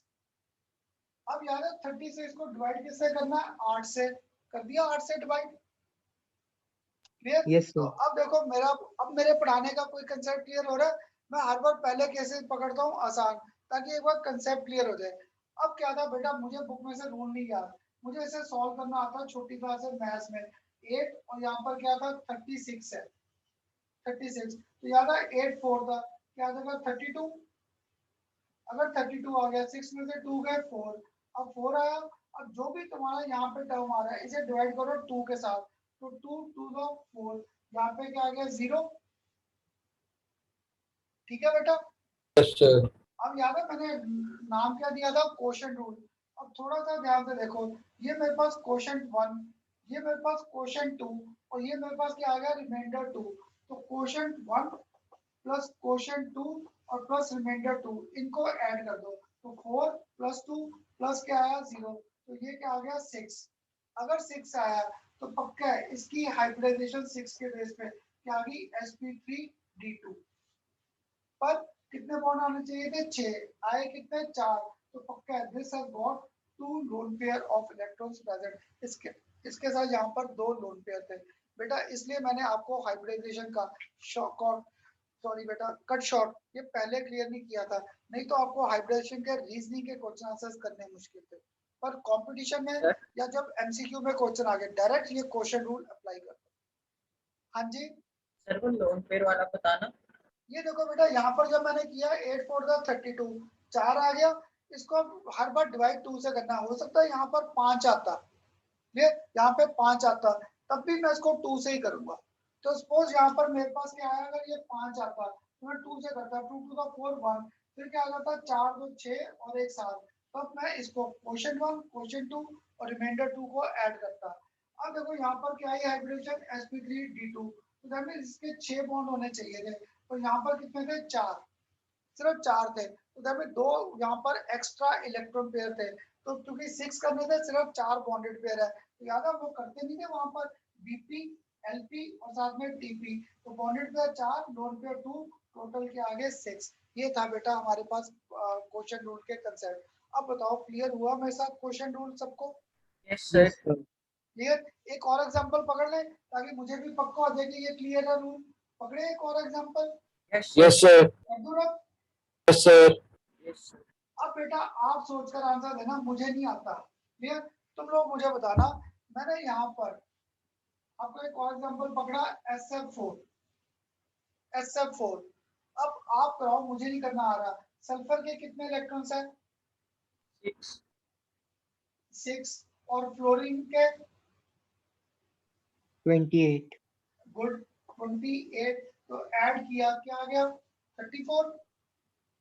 अब याद है 36 को डिवाइड किससे करना है, 8 से। कर दिया 8 से डिवाइड। क्लियर? यस तो सर। अब देखो मेरा, अब मेरे पढ़ाने का कोई कंसेप्ट क्लियर हो रहा है। मैं हर बार पहले केसेस पकड़ता हूँ आसान, ताकि एक बार कंसेप्ट क्लियर हो जाए। अब क्या था बेटा, मुझे बुक में से रूल नहीं याद, मुझे इसे सॉल्व करना आता छोटी क्लास में मैथ्स में। 8 और यहाँ पर क्या था, 36 है, 36। तो याद है 8 4 था, क्या आ जाएगा 32। अगर 32 आ गया, 6 में से 2 गए 4, अब 4 आया। अब जो भी तुम्हारा यहाँ पे टर्म आ रहा है इसे डिवाइड करो 2 के साथ, तो 2 2 दो 4, यहाँ पे क्या आ गया 0। ठीक है बेटा, Yes, sir. अब याद है मैंने नाम क्या दिया था, क्वोशंट रूल। अब थोड़ा सा ध्यान से देखो, ये मेरे पास क्वोशंट 1, ये मेरे पास क्वोशंट 2 और ये मेरे पास क्या आ गया, रिमाइंडर 2। तो क्वोशंट 1 प्लस क्वोशंट 2 और प्लस रिमाइंडर 2, इनको ऐड कर दो तो 4 प्लस 2 प्लस क्या आया 0, तो ये क्या आ गया 6। अगर 6 आया तो पक्का है इसकी हाइब्रिडाइजेशन 6 के बेस पे क्या आ गई, sp3d2। पर कितने बॉन्ड आने चाहिए थे, 6 आए, कितने 4, तो पक्का है this has got 2 loan pair of electrons present. इसके साथ यहाँ पर 2 लोन पेयर थे बेटा, इसलिए मैंने आपको हाइब्रिडाइजेशन का शॉर्ट, सॉरी बेटा कट शॉर्ट ये पहले क्लियर नहीं किया था, नहीं तो आपको हाइब्रिडेशन के रीजनिंग के क्वेश्चन आंसर्स करने मुश्किल थे। पर कंपटीशन में या जब एमसीक्यू में क्वेश्चन आ गए डायरेक्ट ये क्वेश्चन रूल अप्लाई कर दो। हाँ जी सर वो लोन पेयर वाला बताना। ये देखो बेटा, यहाँ पर जब मैंने किया 8 4 32, 4 आ गया, इसको अब हर बार डिवाइड 2 से करना, हो सकता है यहाँ पर 5 आता, ये यहाँ पे 5 आता, तब भी मैं इसको 2 से ही करूंगा। तो सपोज यहाँ पर मेरे पास क्या आया, अगर ये 5 आता तो मैं 2 से करता, 2 टू द 4 1, फिर क्या आ जाता 4 2 6 और 1 7, तब मैं इसको क्वोशंट 1 क्वोशंट 2 और रिमाइंडर 2 को ऐड करता। अब देखो यहाँ पर क्या है हाइब्रिडेशन sp3d2, तो दैट मींस इसके 6 बॉन्ड होने चाहिए थे, तो यहाँ पर कितने थे 4, सिर्फ 4 थे, तो दैट मीन 2 यहाँ पर एक्स्ट्रा इलेक्ट्रॉन पेयर थे। तो क्योंकि 6 करने थे सिर्फ 4 बॉन्डेड पेयर है, तो याद है हम लोग करते नहीं थे वहां पर बीपी एलपी और साथ में टीपी, तो bonded pair 4 lone pair 2, total के आगे 6। ये था बेटा हमारे पास क्वेश्चन रूल के कंसेप्ट। अब बताओ क्लियर हुआ मेरे साथ क्वेश्चन रूल सबको? Yes sir. क्लियर? एक और एग्जांपल पकड़ ले ताकि मुझे भी पक्का हो जाए कि ये क्लियर है रूल। पकड़े एक और example? Yes Yes, sir. Abdul, Yes, sir. Yes. अब बेटा आप सोचकर आंसर देना, मुझे नहीं आता। क्लियर? तुम लोग मुझे बताना, मैंने यहाँ पर आपको एक और एग्जांपल पकड़ा SF4, SF4। अब आप कराओ, मुझे नहीं करना आ रहा, सल्फर के कितने इलेक्ट्रॉन्स हैं? 6 और फ्लोरीन के? 28। गुड, 28। तो ऐड किया क्या आ गया 34,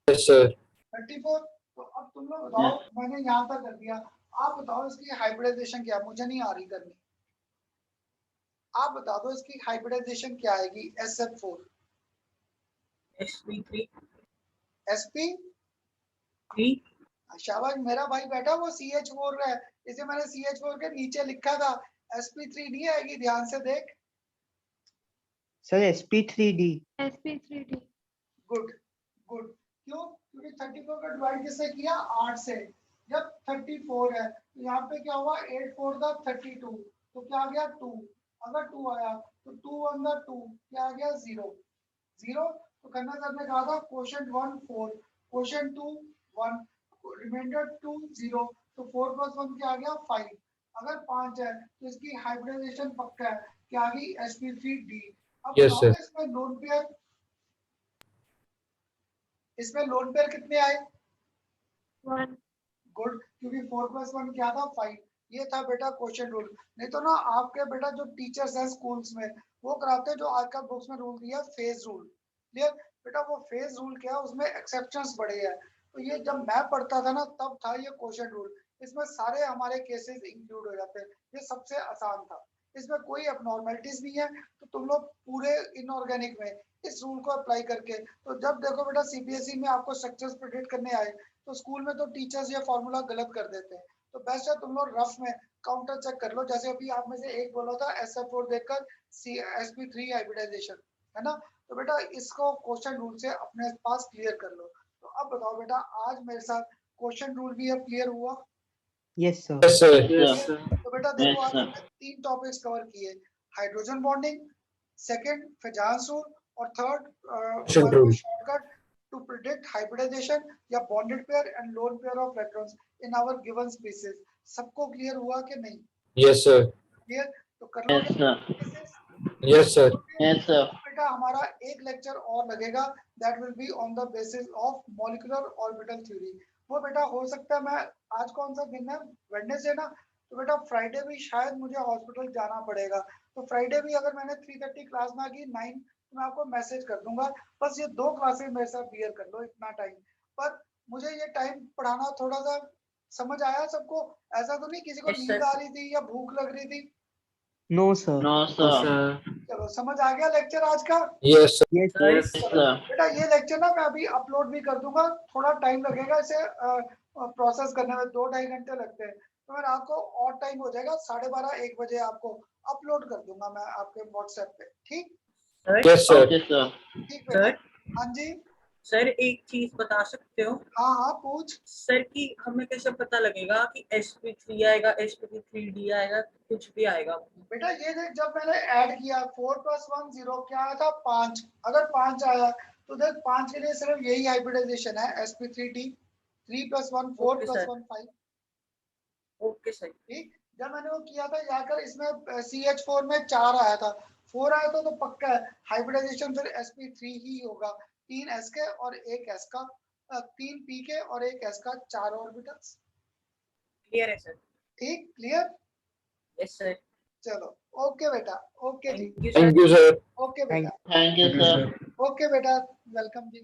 Yes, sir. 34। तो अब तुम लोग बताओ, मैंने यहाँ तक कर दिया, आप बताओ इसकी हाइब्रिडाइजेशन क्या, मुझे नहीं आ रही करनी, आप बता दो इसकी हाइब्रिडाइजेशन क्या आएगी SF4 sp3 SP। शाबाश मेरा भाई बैठा, वो CH बोल रहा है, इसे मैंने CH4 के नीचे लिखा था, SP3 नहीं आएगी, ध्यान से देख। Sir sp3d। sp3d। Good good, क्यों? क्योंकि 34 का डिवाइड किससे किया, 8 से। जब 34 है तो यहाँ पे क्या हुआ, 8 4 32, तो क्या आ गया 2। अगर 2 आया तो 2 अंदर 2 क्या आ गया 0 0। तो खन्ना सर ने कहा था क्वोशंट 1 4, क्वोशंट 2 1, रिमाइंडर 2 0, तो 4 + 1 क्या आ गया 5। अगर 5 है तो इसकी हाइब्रिडाइजेशन पक्का है, क्या आ गई sp3d। अब Yes, बताओ sir. इसमें लोन पेयर कितने आए? 1। गुड, क्योंकि 4 + 1 क्या था 5। ये था बेटा क्वेश्चन रूल। नहीं तो ना आपके बेटा जो टीचर्स हैं स्कूल्स में वो कराते हैं जो आजकल बुक्स में रूल दिया फेज रूल। क्लियर? बेटा वो फेज रूल क्या है, उसमें एक्सेप्शंस बड़े हैं। तो ये जब मैं पढ़ता था ना तब था ये क्वेश्चन रूल, इसमें सारे हमारे केसेस इंक्लूड हो जाते हैं, ये सबसे आसान था, इसमें कोई अबनॉर्मलिटीज नहीं है। तो तुम लोग पूरे इनऑर्गेनिक में इस रूल को अप्लाई करके, तो जब देखो बेटा सीबीएसई में आपको स्ट्रक्चर्स प्रेडिक्ट करने आए तो स्कूल में तो टीचर्स ये फॉर्मूला गलत कर देते हैं, तो बेस्ट है तुम लोग रफ में काउंटर चेक कर लो। जैसे अभी आप में से एक बोला था SF4 देखकर sp3 हाइब्रिडाइजेशन, है ना? तो बेटा इसको क्वेश्चन रूल से अपने पास क्लियर कर लो। तो अब बताओ बेटा, आज मेरे साथ क्वेश्चन रूल भी अब क्लियर हुआ? Yes sir. Yes, sir. Yes, sir. तो बेटा देखो Yes, आज sir. हमने 3 टॉपिक्स कवर किए, hydrogen bonding, second Fajans rule, और third Quotient rule. Shortcut to predict hybridization या bonded pair and lone pair of electrons in our given species. सबको clear हुआ कि नहीं? Yes, sir. क्लियर? तो कर लो Yes, sir. Yes, sir. Yes, sir. बेटा हमारा एक लेक्चर और लगेगा, that will be on the basis of molecular orbital theory. वो बेटा हो सकता है, मैं आज कौन सा दिन है, वेडनेसडे ना, तो बेटा फ्राइडे भी शायद मुझे हॉस्पिटल जाना पड़ेगा, तो फ्राइडे भी अगर मैंने 3:30 क्लास ना की 9, तो मैं आपको मैसेज कर दूंगा। बस ये 2 क्लासेस मेरे साथ बियर कर लो इतना टाइम, पर मुझे ये टाइम पढ़ाना थोड़ा सा समझ आया सबको? ऐसा तो नहीं किसी को Yes, sir. नींद आ रही थी या भूख लग रही थी? No sir. No, Yes, sir. sir. चलो समझ आ गया लेक्चर आज का? Yes, sir. Yes Sir, Yes, sir. बेटा ये लेक्चर ना मैं अभी अपलोड भी कर दूंगा, थोड़ा टाइम लगेगा इसे प्रोसेस करने में, 2-2.5 घंटे लगते हैं, तो मैं आपको और टाइम हो जाएगा, 12:30 1 बजे आपको अपलोड कर दूंगा मैं आपके व्हाट्सएप पे, ठीक? sir, Yes, sir. Okay, sir. ठीक बेटा। सर हाँ जी, सर एक चीज बता सकते हो हाँ हाँ पूछ। सर कि हमें कैसे पता लगेगा कि sp3 आएगा, sp3d आएगा, कुछ भी आएगा? बेटा ये देख, जब मैंने ऐड किया 4 + 1 0 क्या आया था 5, अगर 5 आया तो देख 5 के लिए सिर्फ यही हाइब्रिडाइजेशन है sp3d, 3 + 1 4 Okay, + sir. 1 5, okay sir. ठीक। जब मैंने वो किया था जाकर इसमें CH4 में 4 आया था, 4 आया था तो पक्का है हाइब्रिडाइजेशन फिर sp3 ही होगा, 3 s के और 1 s का, 3 p के और 1 s का, 4 ऑर्बिटल्स, क्लियर है सर? ठीक क्लियर? Yes sir. चलो ओके बेटा, ओके जी, thank you sir. Thank you, sir. Okay बेटा, Thank you, Thank you, sir. sir. Okay बेटा, वेलकम जी।